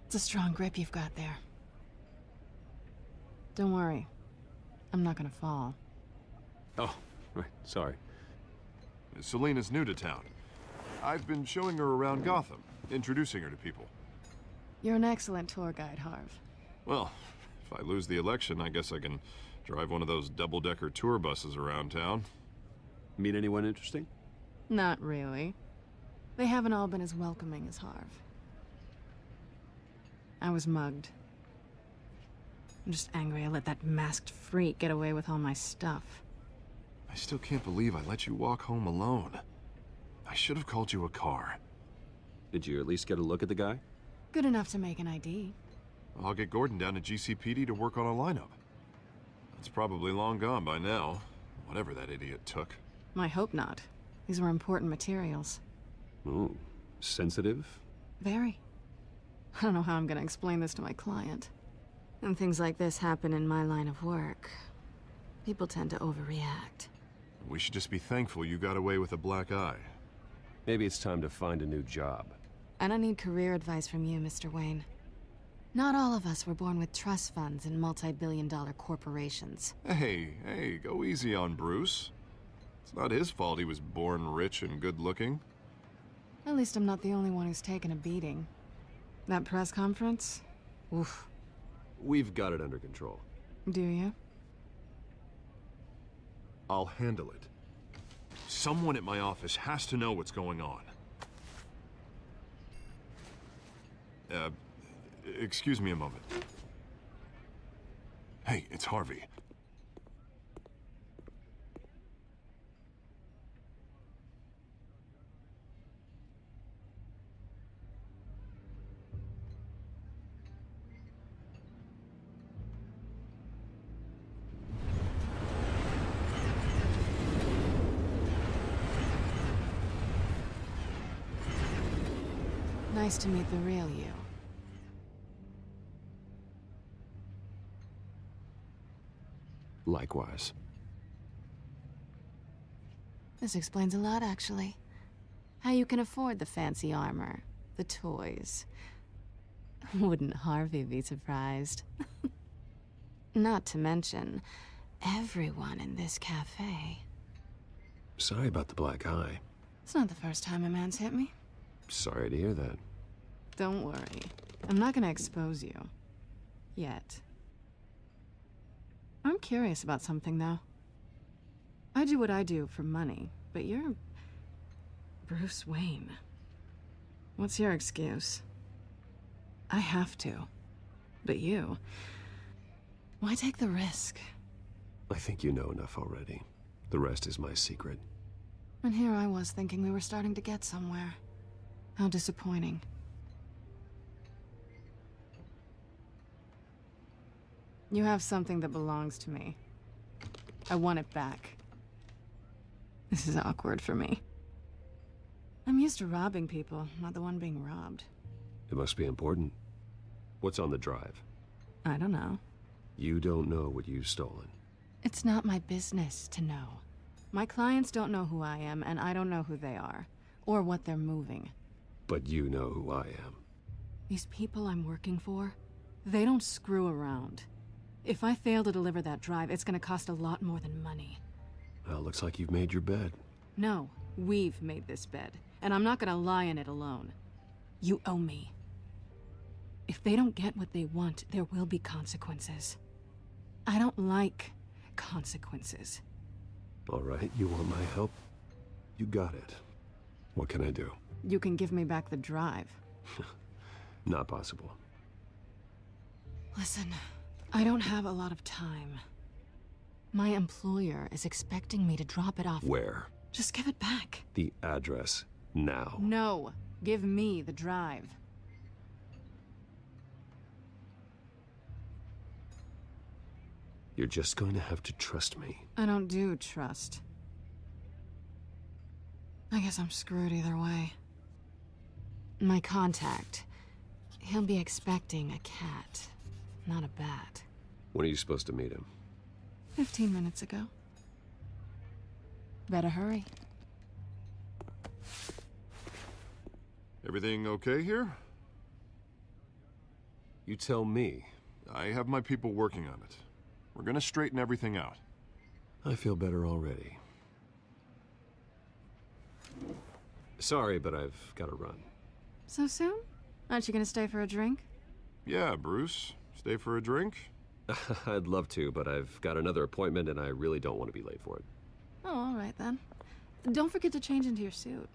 It's a strong grip you've got there. Don't worry. I'm not gonna fall. Oh, right. Sorry. Selena's new to town. I've been showing her around Gotham, introducing her to people. You're an excellent tour guide, Harv. Well, if I lose the election, I guess I can drive one of those double-decker tour buses around town. Meet anyone interesting? Not really. They haven't all been as welcoming as Harv. I was mugged. I'm just angry I let that masked freak get away with all my stuff. I still can't believe I let you walk home alone. I should have called you a car. Did you at least get a look at the guy? Good enough to make an ID. I'll get Gordon down to GCPD to work on a lineup. It's probably long gone by now, whatever that idiot took. I hope not. These were important materials. Ooh, sensitive? Very. I don't know how I'm gonna explain this to my client. And things like this happen in my line of work. People tend to overreact. We should just be thankful you got away with a black eye. Maybe it's time to find a new job. I don't need career advice from you, Mr. Wayne. Not all of us were born with trust funds and multi-billion-dollar corporations. Hey, go easy on Bruce. It's not his fault he was born rich and good-looking. At least I'm not the only one who's taken a beating. That press conference? Oof. We've got it under control. Do you? I'll handle it. Someone at my office has to know what's going on. Excuse me a moment. Hey, it's Harvey. Nice to meet the real you. Likewise. This explains a lot, actually. How you can afford the fancy armor, the toys. Wouldn't Harvey be surprised? Not to mention, everyone in this cafe. Sorry about the black eye. It's not the first time a man's hit me. Sorry to hear that. Don't worry. I'm not gonna expose you. Yet. I'm curious about something, though. I do what I do for money, but you're... Bruce Wayne. What's your excuse? I have to. But you... Why take the risk? I think you know enough already. The rest is my secret. And here I was thinking we were starting to get somewhere. How disappointing. You have something that belongs to me. I want it back. This is awkward for me. I'm used to robbing people, not the one being robbed. It must be important. What's on the drive? I don't know. You don't know what you've stolen. It's not my business to know. My clients don't know who I am, and I don't know who they are, or what they're moving. But you know who I am. These people I'm working for, they don't screw around. If I fail to deliver that drive, it's gonna cost a lot more than money. Well, looks like you've made your bed. No, we've made this bed, and I'm not gonna lie in it alone. You owe me. If they don't get what they want, there will be consequences. I don't like consequences. All right, you want my help? You got it. What can I do? You can give me back the drive. Not possible. Listen, I don't have a lot of time. My employer is expecting me to drop it off. Where? Just give it back. The address, now. No, give me the drive. You're just going to have to trust me. I don't do trust. I guess I'm screwed either way. My contact. He'll be expecting a cat, not a bat. When are you supposed to meet him? 15 minutes ago. Better hurry. Everything okay here? You tell me. I have my people working on it. We're gonna straighten everything out. I feel better already. Sorry, but I've got to run. So soon? Aren't you gonna stay for a drink? Yeah, Bruce. Stay for a drink? I'd love to, but I've got another appointment and I really don't want to be late for it. Oh, all right then. Don't forget to change into your suit.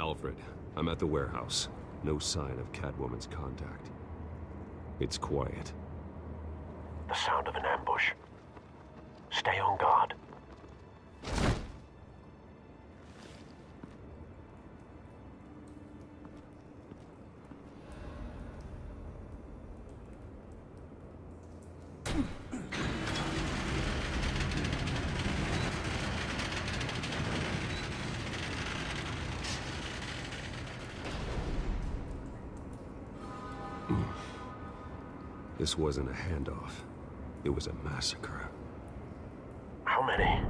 Alfred, I'm at the warehouse. No sign of Catwoman's contact. It's quiet. The sound of an ambush. Stay on guard. This wasn't a handoff. It was a massacre. How many?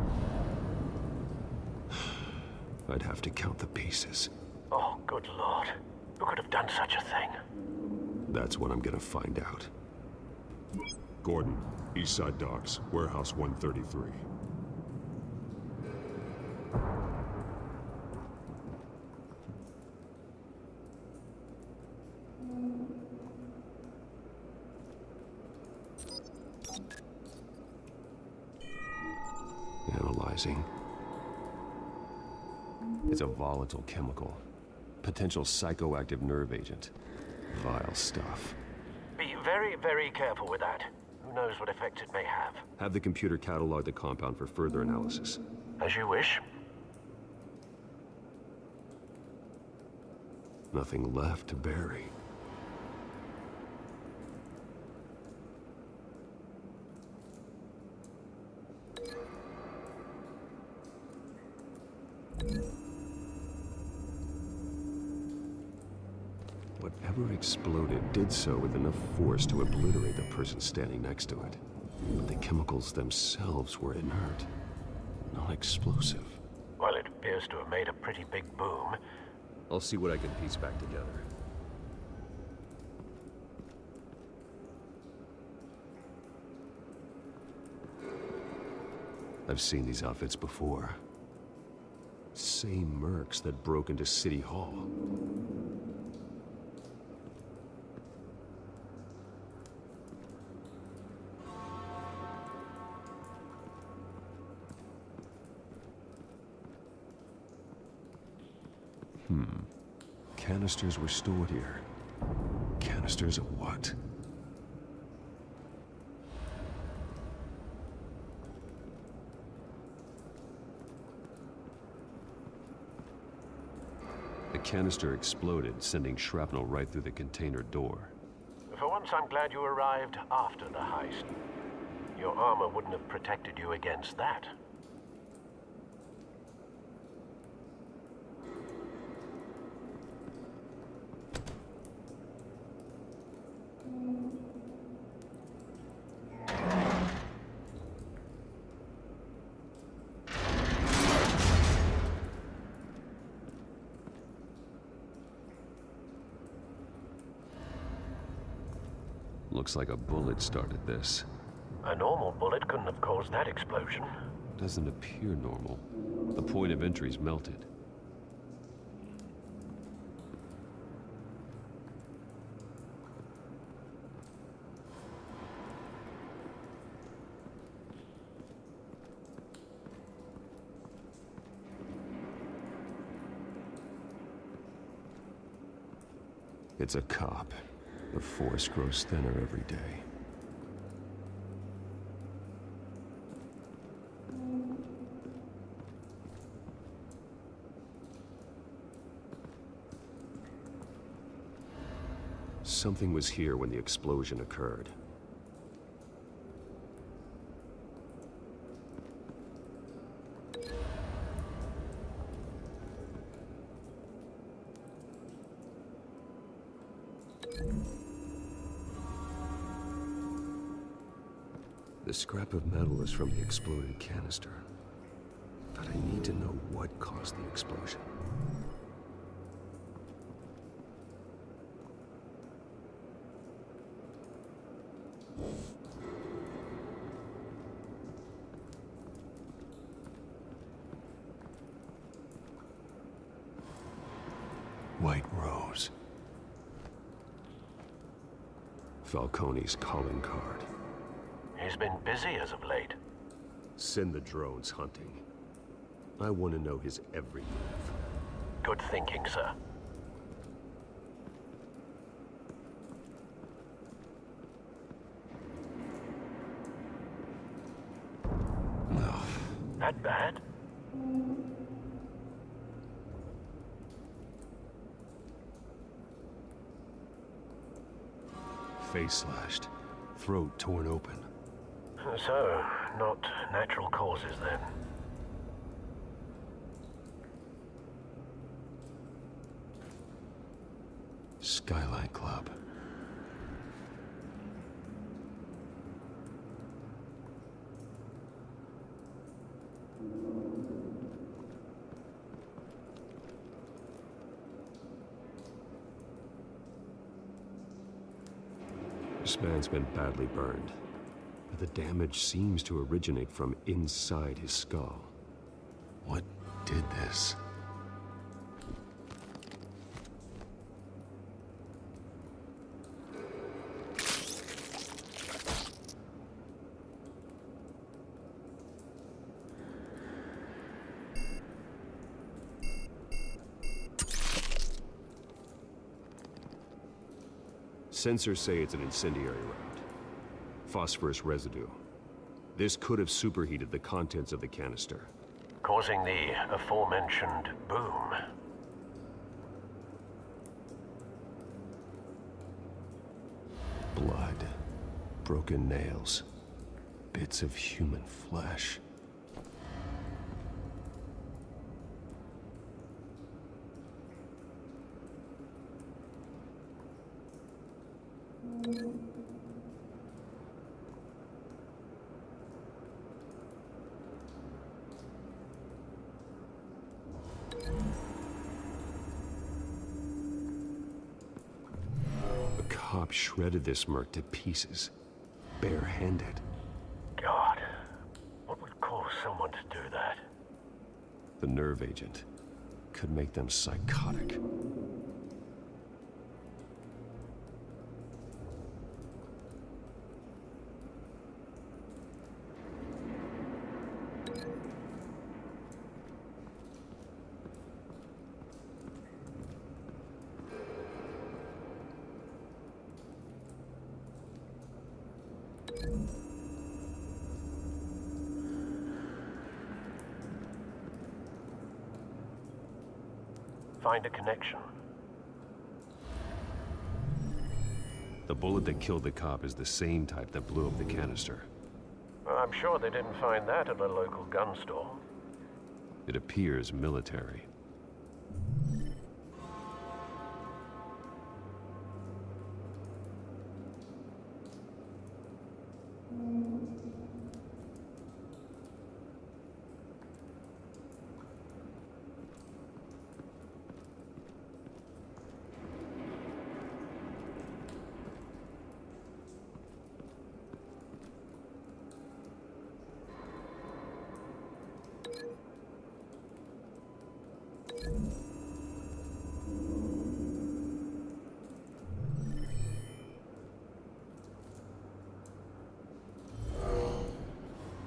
I'd have to count the pieces. Oh, good Lord. Who could have done such a thing? That's what I'm gonna find out. Gordon, East Side Docks, Warehouse 133. Analyzing. It's a volatile chemical. Potential psychoactive nerve agent. Vile stuff. Be very, very careful with that. Who knows what effect it may have. Have the computer catalog the compound for further analysis. As you wish. Nothing left to bury. Whatever exploded did so with enough force to obliterate the person standing next to it. But the chemicals themselves were inert, not explosive. Well, it appears to have made a pretty big boom. I'll see what I can piece back together. I've seen these outfits before. Same mercs that broke into City Hall. Canisters were stored here. Canisters of what? The canister exploded, sending shrapnel right through the container door. For once, I'm glad you arrived after the heist. Your armor wouldn't have protected you against that. Looks like a bullet started this. A normal bullet couldn't have caused that explosion. Doesn't appear normal. The point of entry's melted. It's a cop. The force grows thinner every day. Something was here when the explosion occurred. The scrap of metal is from the exploded canister. But I need to know what caused the explosion. White Rose. Falcone's calling card. He's been busy as of late. Send the drones hunting. I want to know his every move. Good thinking, sir. No. That bad? Face slashed. Throat torn open. So, not natural causes then. Skyline Club. This man's been badly burned, but the damage seems to originate from inside his skull. What did this? Sensors say it's an incendiary round. Phosphorus residue. This could have superheated the contents of the canister, causing the aforementioned boom. Blood. Broken nails. Bits of human flesh. The cop shredded this merc to pieces, barehanded. God, what would cause someone to do that? The nerve agent could make them psychotic. Find a connection. The bullet that killed the cop is the same type that blew up the canister. Well, I'm sure they didn't find that at a local gun store. It appears military.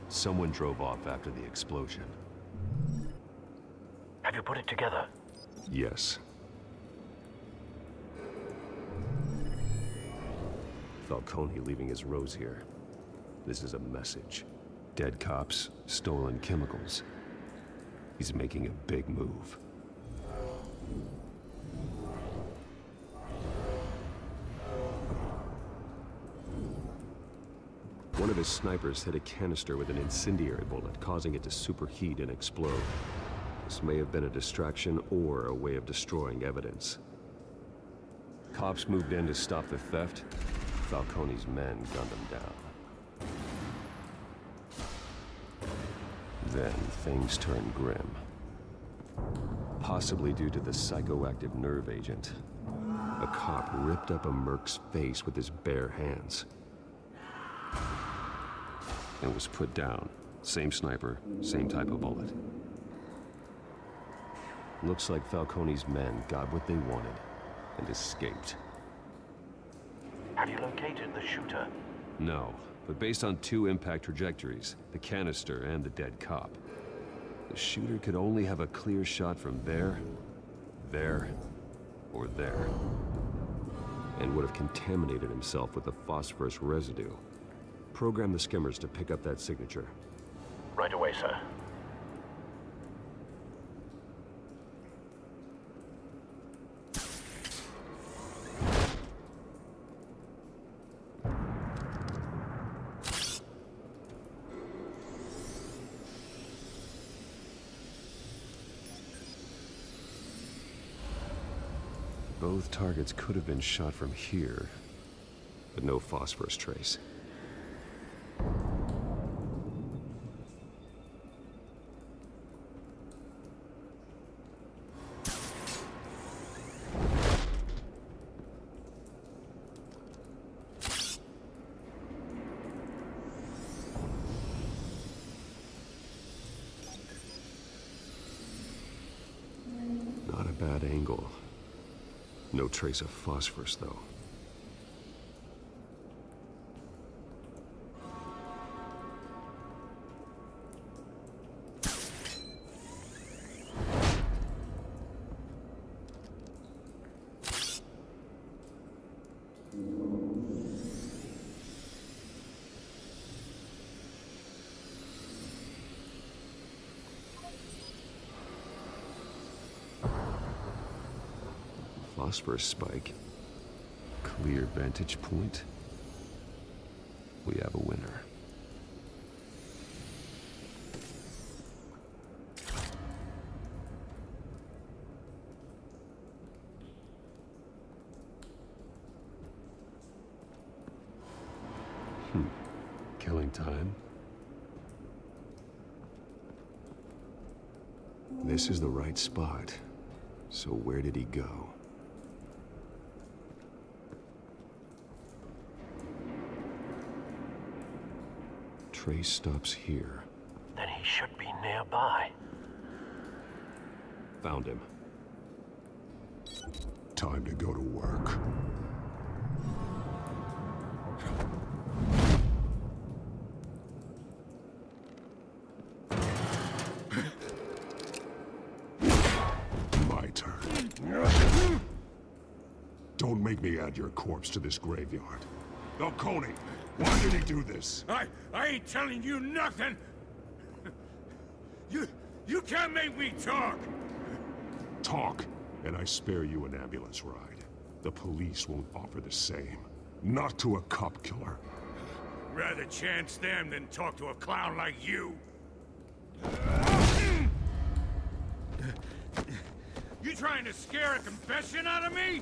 Someone drove off after the explosion. Have you put it together? Yes. Falcone leaving his rose here. This is a message. Dead cops, stolen chemicals. He's making a big move. One of his snipers hit a canister with an incendiary bullet, causing it to superheat and explode. This may have been a distraction or a way of destroying evidence. Cops moved in to stop the theft. Falcone's men gunned him down. Then things turned grim. Possibly due to the psychoactive nerve agent. A cop ripped up a merc's face with his bare hands. And was put down. Same sniper, same type of bullet. Looks like Falcone's men got what they wanted and escaped. Have you located the shooter? No, but based on 2 impact trajectories, the canister and the dead cop, the shooter could only have a clear shot from there, or there, and would have contaminated himself with the phosphorus residue. Program the skimmers to pick up that signature. Right away, sir. Both targets could have been shot from here, but no phosphorus trace. Not a bad angle. No trace of phosphorus, though. Phosphorus spike. Clear vantage point. We have a winner. Killing time. This is the right spot. So where did he go? Trace stops here. Then he should be nearby. Found him. Time to go to work. My turn. Don't make me add your corpse to this graveyard. Falcone, why did he do this? I ain't telling you nothing! You can't make me talk! Talk, and I spare you an ambulance ride. The police won't offer the same. Not to a cop killer. Rather chance them than talk to a clown like you. You trying to scare a confession out of me?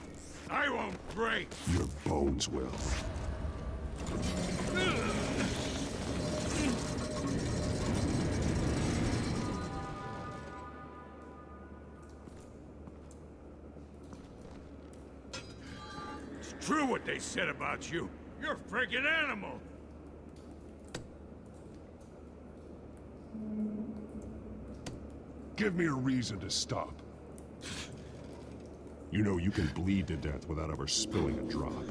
I won't break. Your bones will. It's true what they said about you. You're a friggin' animal. Give me a reason to stop. You know you can bleed to death without ever spilling a drop.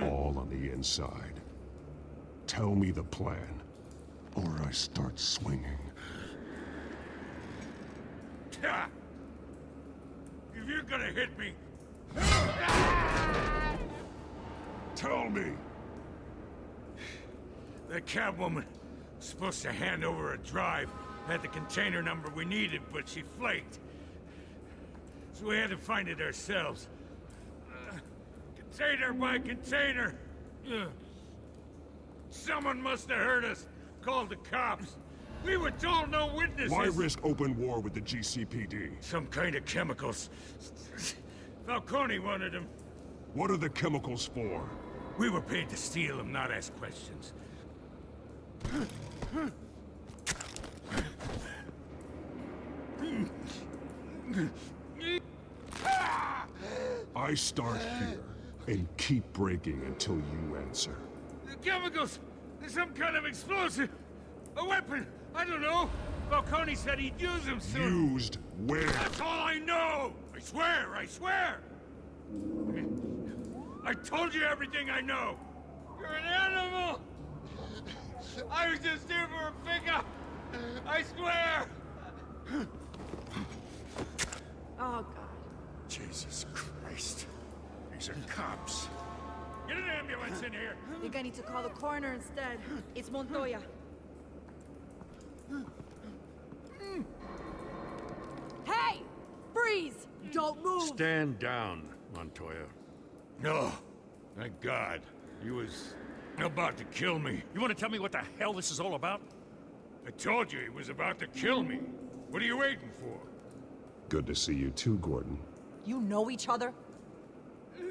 All on the inside. Tell me the plan, or I start swinging. If you're gonna hit me... Tell me! The Catwoman was supposed to hand over a drive. Had the container number we needed, but she flaked. So we had to find it ourselves. Container by container. Someone must have heard us. Called the cops. We were told no witnesses. Why risk open war with the GCPD? Some kind of chemicals. Falcone wanted them. What are the chemicals for? We were paid to steal them, not ask questions. I start here and keep breaking until you answer. The chemicals! There's some kind of explosive! A weapon! I don't know! Falcone said he'd use them soon. Used where? That's all I know! I swear! I swear! I told you everything I know! You're an animal! I was just here for a pickup! I swear! Oh, God. Jesus Christ. These are cops. Get an ambulance in here! I think I need to call the coroner instead. It's Montoya. Hey! Freeze! Don't move! Stand down, Montoya. No. Thank God. He was about to kill me. You want to tell me what the hell this is all about? I told you he was about to kill me. What are you waiting for? Good to see you too, Gordon. You know each other?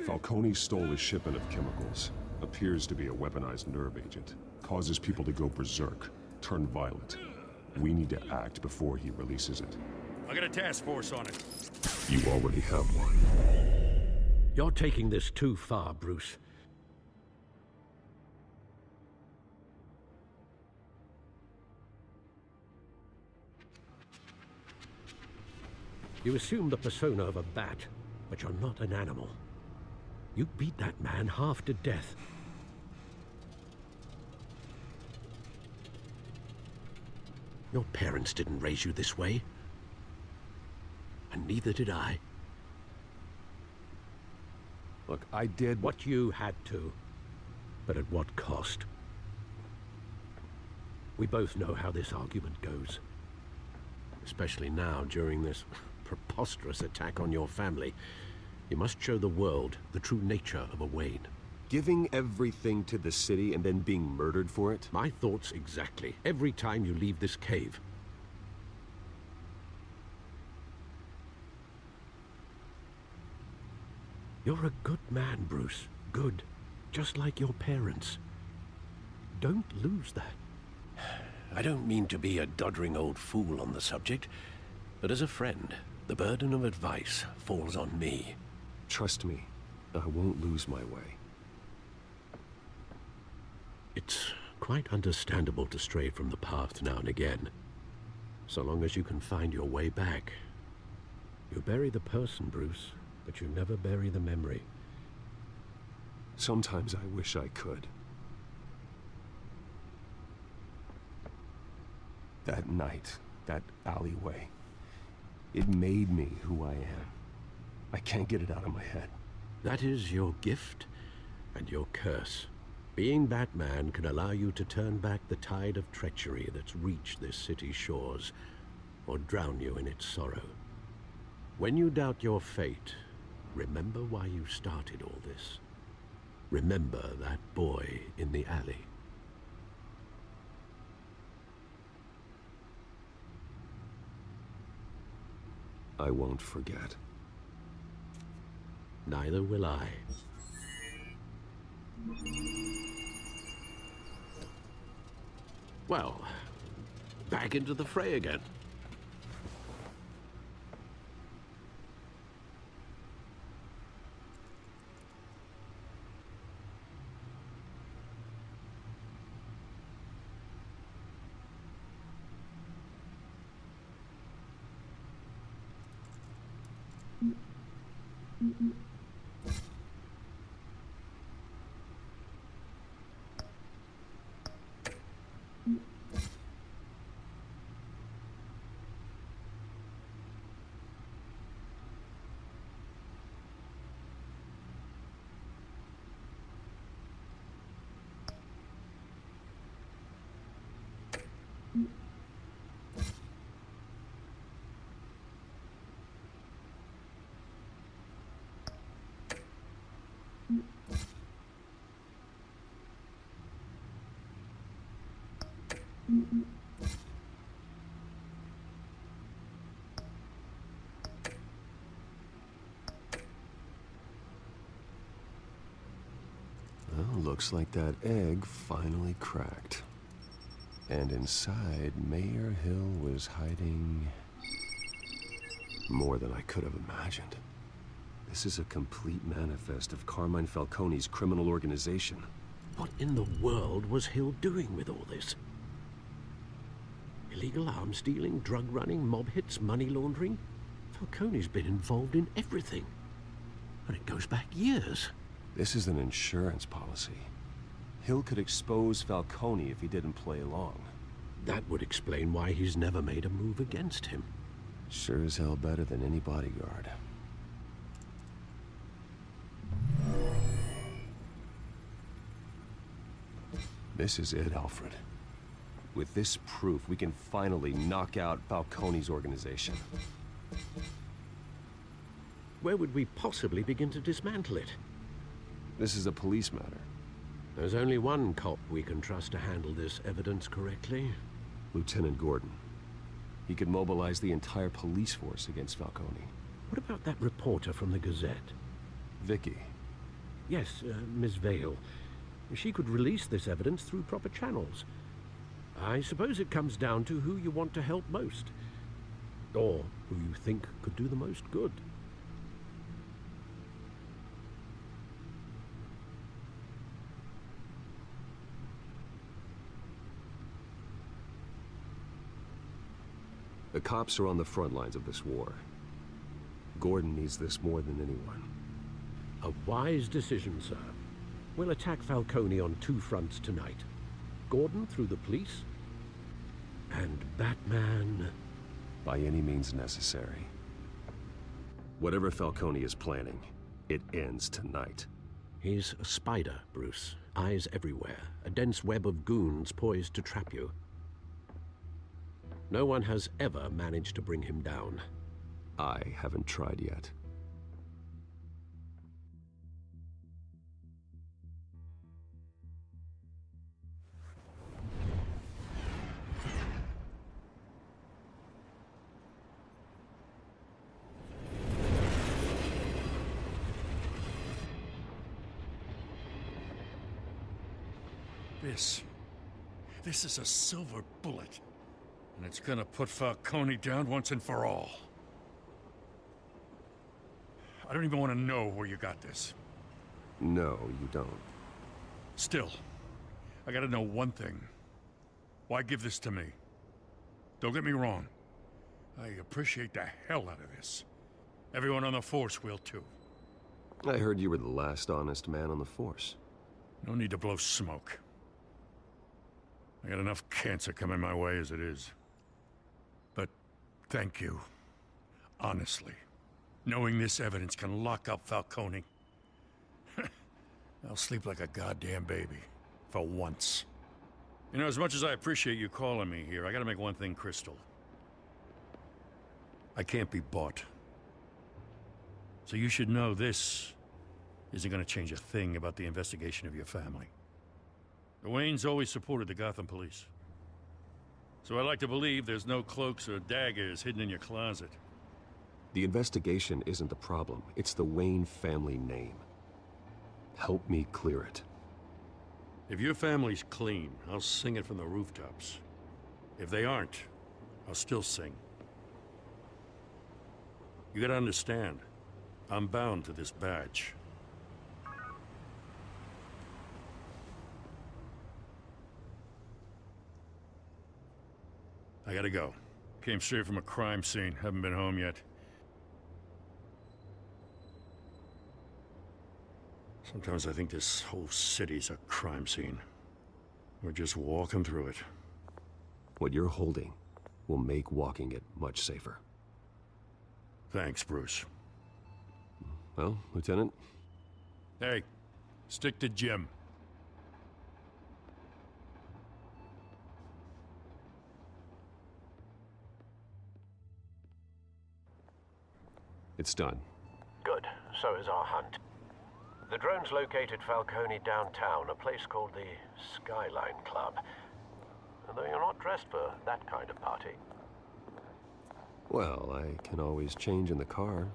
Falcone stole a shipment of chemicals. Appears to be a weaponized nerve agent. Causes people to go berserk, turn violent. We need to act before he releases it. I got a task force on it. You already have one. You're taking this too far, Bruce. You assume the persona of a bat, but you're not an animal. You beat that man half to death. Your parents didn't raise you this way. And neither did I. Look, I did what you had to, but at what cost? We both know how this argument goes. Especially now, during this preposterous attack on your family. You must show the world the true nature of a Wayne. Giving everything to the city and then being murdered for it? My thoughts exactly. Every time you leave this cave. You're a good man, Bruce. Good. Just like your parents. Don't lose that. I don't mean to be a doddering old fool on the subject, but as a friend, the burden of advice falls on me. Trust me, I won't lose my way. It's quite understandable to stray from the path now and again. So long as you can find your way back. You bury the person, Bruce, but you never bury the memory. Sometimes I wish I could. That night, that alleyway, it made me who I am. I can't get it out of my head. That is your gift and your curse. Being Batman can allow you to turn back the tide of treachery that's reached this city's shores, or drown you in its sorrow. When you doubt your fate, remember why you started all this. Remember that boy in the alley. I won't forget. Neither will I. Well, back into the fray again. Well, looks like that egg finally cracked. And inside, Mayor Hill was hiding more than I could have imagined. This is a complete manifest of Carmine Falcone's criminal organization. What in the world was Hill doing with all this? Illegal arms dealing, drug running, mob hits, money laundering? Falcone's been involved in everything. And it goes back years. This is an insurance policy. Hill could expose Falcone if he didn't play along. That would explain why he's never made a move against him. Sure as hell better than any bodyguard. This is it, Alfred. With this proof, we can finally knock out Falcone's organization. Where would we possibly begin to dismantle it? This is a police matter. There's only one cop we can trust to handle this evidence correctly. Lieutenant Gordon. He could mobilize the entire police force against Falcone. What about that reporter from the Gazette? Vicky. Yes, Miss Vale. She could release this evidence through proper channels. I suppose it comes down to who you want to help most. Or who you think could do the most good. The cops are on the front lines of this war. Gordon needs this more than anyone. A wise decision, sir. We'll attack Falcone on two fronts tonight. Gordon through the police, and Batman... by any means necessary. Whatever Falcone is planning, it ends tonight. He's a spider, Bruce. Eyes everywhere. A dense web of goons poised to trap you. No one has ever managed to bring him down. I haven't tried yet. This is a silver bullet. And it's gonna put Falcone down once and for all. I don't even want to know where you got this. No, you don't. Still, I gotta know one thing. Why give this to me? Don't get me wrong. I appreciate the hell out of this. Everyone on the Force will too. I heard you were the last honest man on the Force. No need to blow smoke. I got enough cancer coming my way as it is. But thank you. Honestly. Knowing this evidence can lock up Falcone. I'll sleep like a goddamn baby. For once. You know, as much as I appreciate you calling me here, I gotta make one thing crystal. I can't be bought. So you should know this isn't gonna change a thing about the investigation of your family. The Waynes always supported the Gotham police. So I like to believe there's no cloaks or daggers hidden in your closet. The investigation isn't the problem. It's the Wayne family name. Help me clear it. If your family's clean, I'll sing it from the rooftops. If they aren't, I'll still sing. You gotta understand, I'm bound to this badge. I gotta go. Came straight from a crime scene. Haven't been home yet. Sometimes I think this whole city's a crime scene. We're just walking through it. What you're holding will make walking it much safer. Thanks, Bruce. Well, Lieutenant? Hey, stick to Jim. It's done. Good. So is our hunt. The drones located Falcone downtown, a place called the Skyline Club. though you're not dressed for that kind of party. Well, I can always change in the car.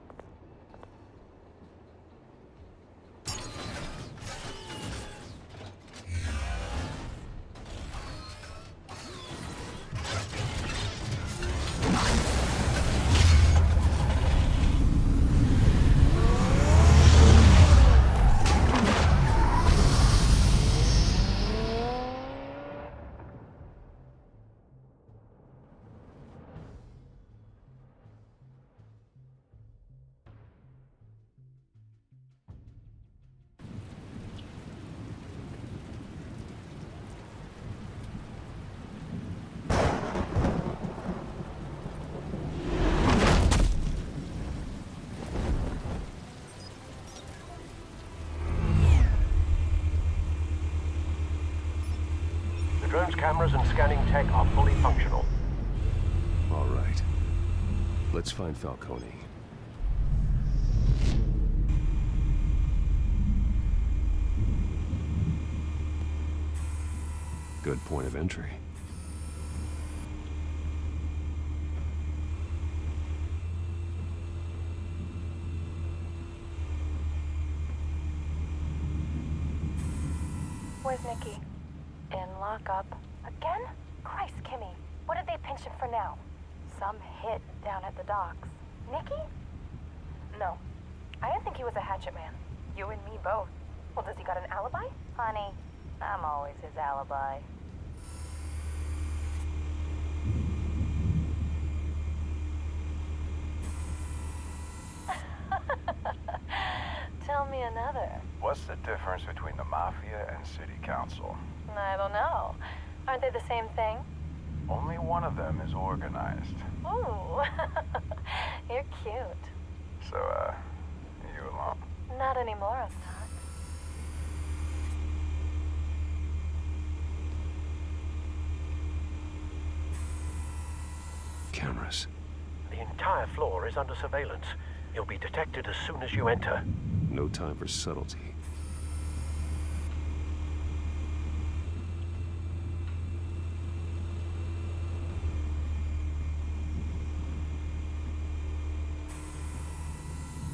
The drone's cameras and scanning tech are fully functional. All right. Let's find Falcone. Good point of entry. Where's Nikki? In lockup. Again? Christ, Kimmy. What did they pinch him for now? Some hit down at the docks. Nikki? No. I didn't think he was a hatchet man. You and me both. Well, does he got an alibi? Honey, I'm always his alibi. Tell me another. What's the difference between the Mafia and City Council? I don't know. Aren't they the same thing? Only one of them is organized. Ooh. You're cute. So, you alone? Not anymore, I'm not. Cameras. The entire floor is under surveillance. You'll be detected as soon as you enter. No time for subtlety.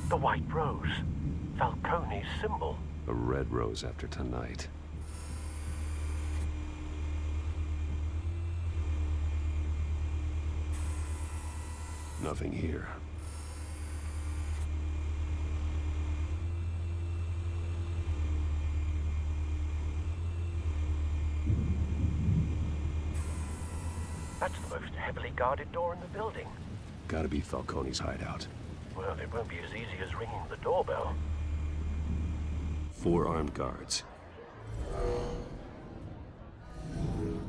The White Rose. Falcone's symbol. A red rose after tonight. Nothing here. That's the most heavily guarded door in the building. Gotta be Falcone's hideout. Well, it won't be as easy as ringing the doorbell. 4 armed guards.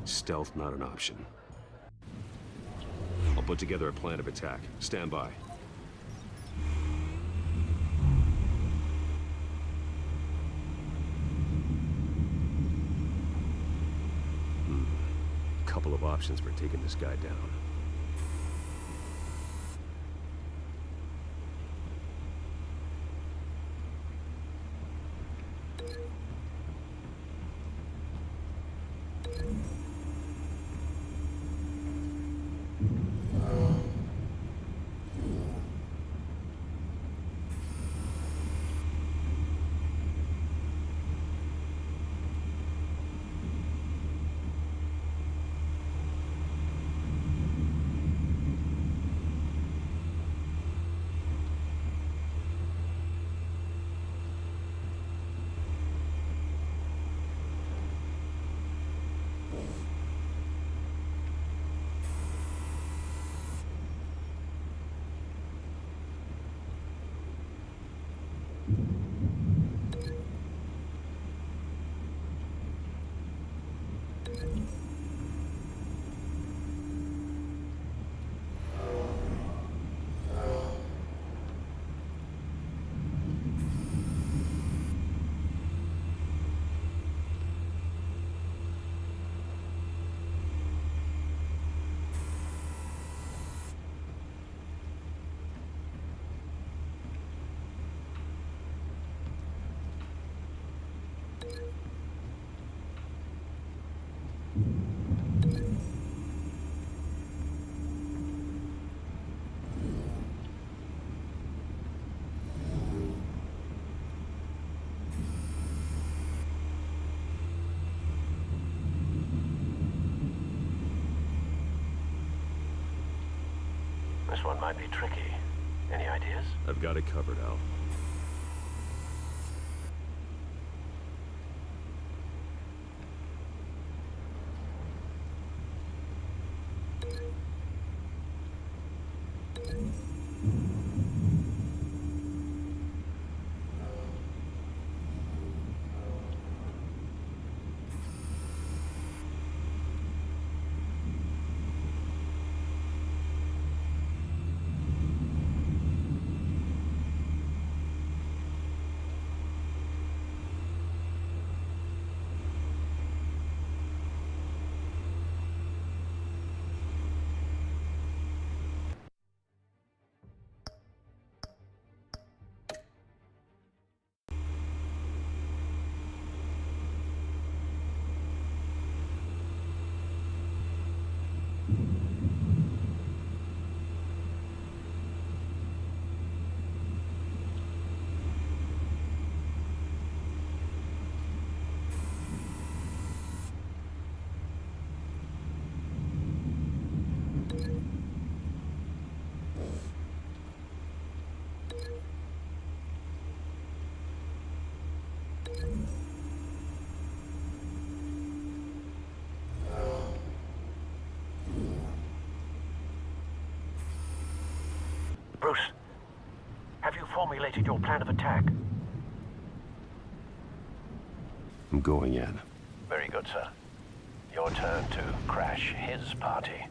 Stealth not an option. I'll put together a plan of attack. Stand by. Couple of options for taking this guy down. This one might be tricky. Any ideas? I've got it covered, Al. Bruce, have you formulated your plan of attack? I'm going in. Very good, sir. Your turn to crash his party.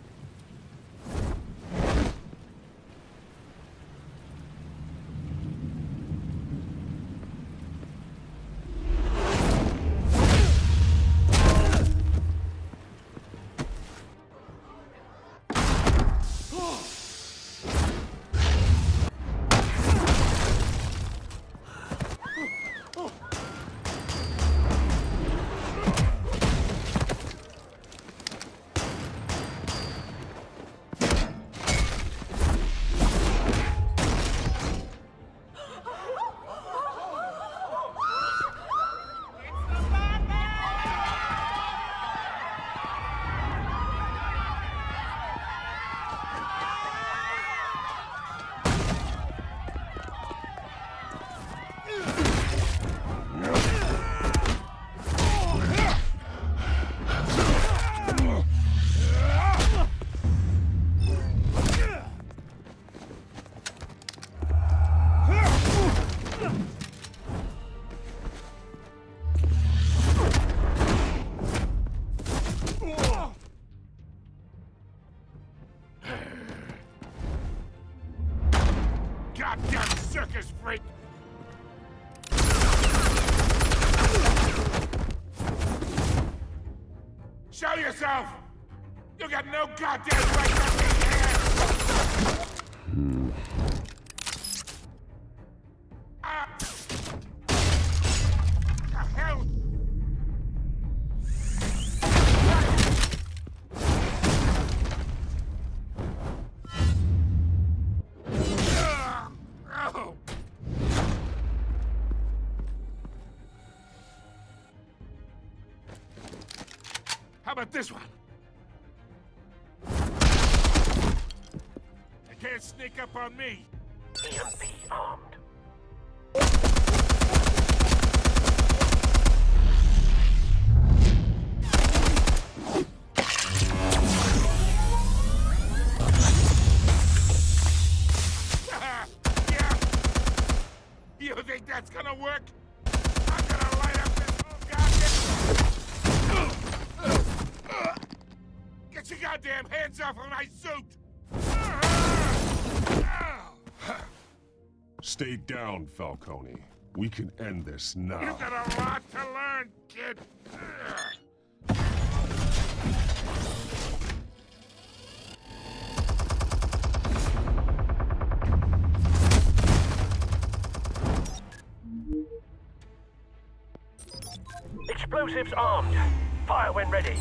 Goddamn circus freak! Show yourself! You got no goddamn right to be here! The hell? How about this one? They can't sneak up on me. EMP armed. Yeah. You think that's gonna work? I'm gonna light up this whole goddamn... Get your goddamn hands off of my suit! Stay down, Falcone. We can end this now. You got a lot to learn, kid. Explosives armed. Fire when ready.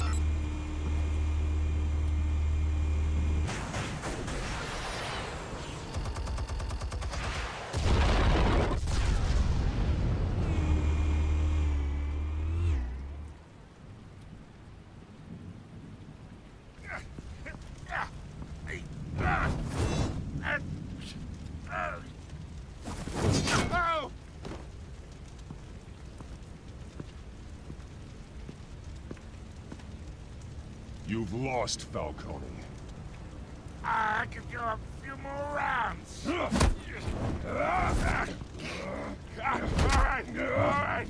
You've lost, Falcone. I could go a few more rounds. All right.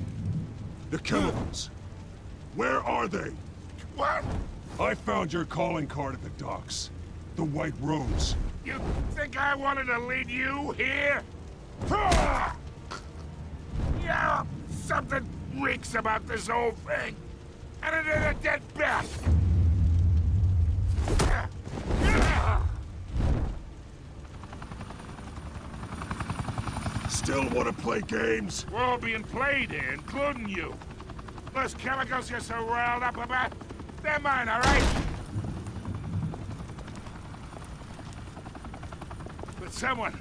The chemicals. Where are they? What? I found your calling card at the docks. The White Rose. You think I wanted to lead you here? Yeah, something reeks about this whole thing. And it is a dead bat. Still want to play games? We're all being played here, including you. Those chemicals you're so riled up about, they're mine, all right? But someone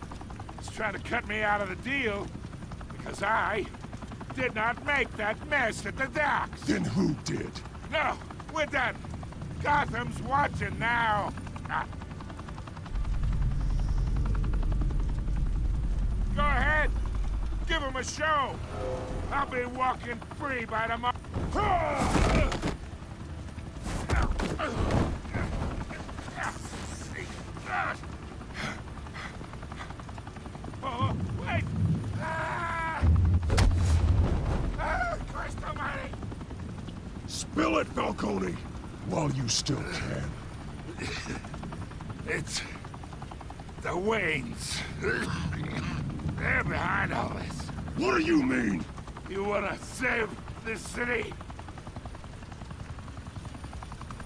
is trying to cut me out of the deal because I did not make that mess at the docks. Then who did? No, we're done. Gotham's watching now. Go ahead. Give him a show. I'll be walking free by tomorrow. Oh, wait! Christ almighty! Spill it, Falcone, while you still can. It's the Waynes. They're behind all this. What do you mean? You wanna save this city?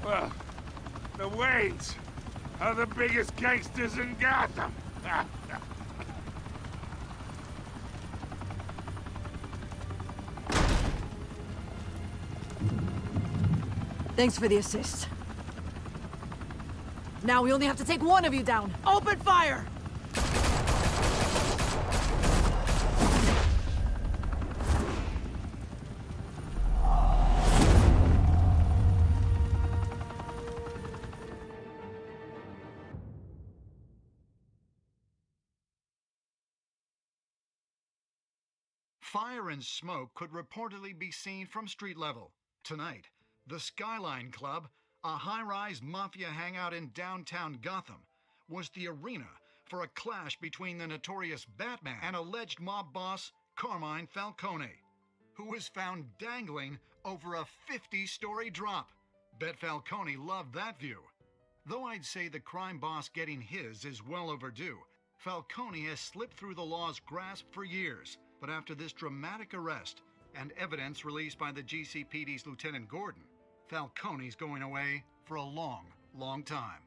Well, the Waynes are the biggest gangsters in Gotham. Thanks for the assist. Now we only have to take one of you down. Open fire! Fire and smoke could reportedly be seen from street level. Tonight, the Skyline Club, a high-rise mafia hangout in downtown Gotham, was the arena for a clash between the notorious Batman and alleged mob boss Carmine Falcone, who was found dangling over a 50-story drop. Bet Falcone loved that view. Though I'd say the crime boss getting his is well overdue, Falcone has slipped through the law's grasp for years. But after this dramatic arrest and evidence released by the GCPD's Lieutenant Gordon, Falcone's going away for a long, long time.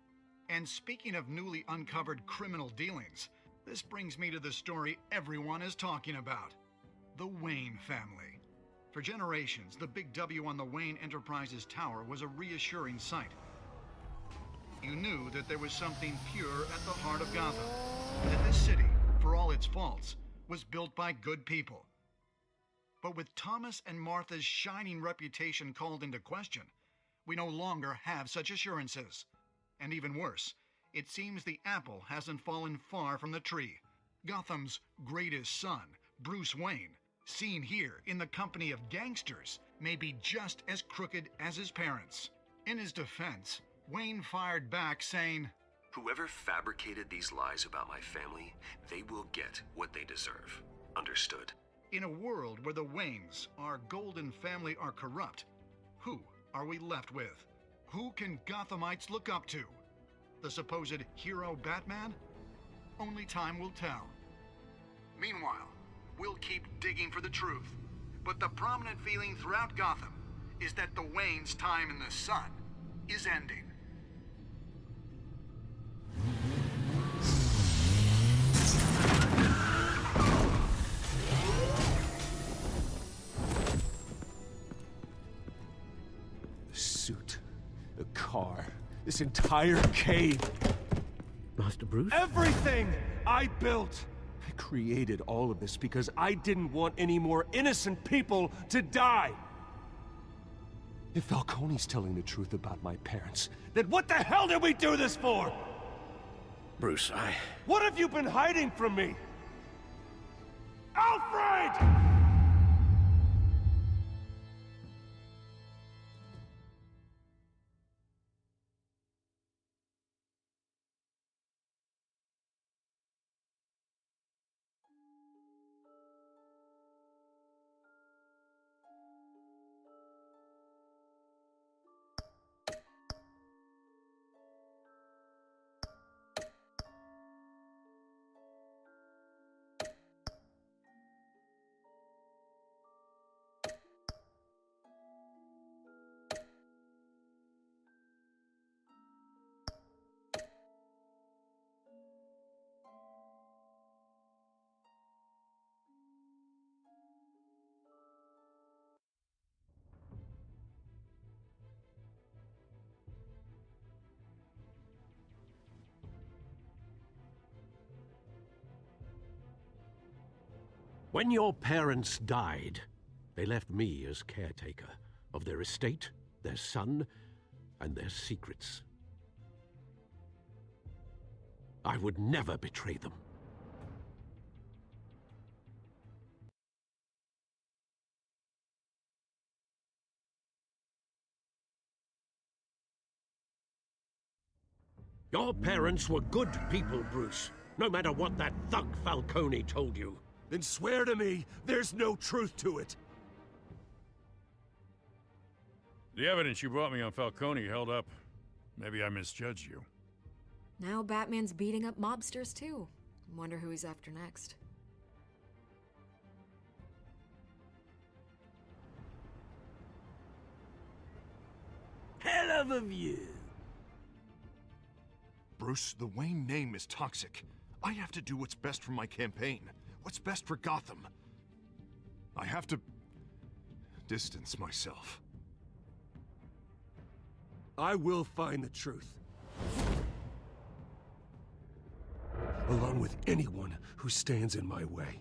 And speaking of newly uncovered criminal dealings, this brings me to the story everyone is talking about: the Wayne family. For generations, the big W on the Wayne Enterprises Tower was a reassuring sight. You knew that there was something pure at the heart of Gotham, that this city, for all its faults, was built by good people. But with Thomas and Martha's shining reputation called into question, we no longer have such assurances. And even worse, it seems the apple hasn't fallen far from the tree. Gotham's greatest son, Bruce Wayne, seen here in the company of gangsters, may be just as crooked as his parents. In his defense, Wayne fired back saying, "Whoever fabricated these lies about my family, they will get what they deserve. Understood?" In a world where the Waynes, our golden family, are corrupt, who are we left with? Who can Gothamites look up to? The supposed hero Batman? Only time will tell. Meanwhile, we'll keep digging for the truth. But the prominent feeling throughout Gotham is that the Waynes' time in the sun is ending. The suit, the car, this entire cave. Master Bruce? Everything I built! I created all of this because I didn't want any more innocent people to die! If Falcone's telling the truth about my parents, then what the hell did we do this for? Bruce, What have you been hiding from me? Alfred! When your parents died, they left me as caretaker of their estate, their son, and their secrets. I would never betray them. Your parents were good people, Bruce. No matter what that thug Falcone told you. Then swear to me there's no truth to it. The evidence you brought me on Falcone held up. Maybe I misjudged you. Now Batman's beating up mobsters, too. Wonder who he's after next. Hell of a view. Bruce, the Wayne name is toxic. I have to do what's best for my campaign. What's best for Gotham. I have to distance myself. I will find the truth. Along with anyone who stands in my way.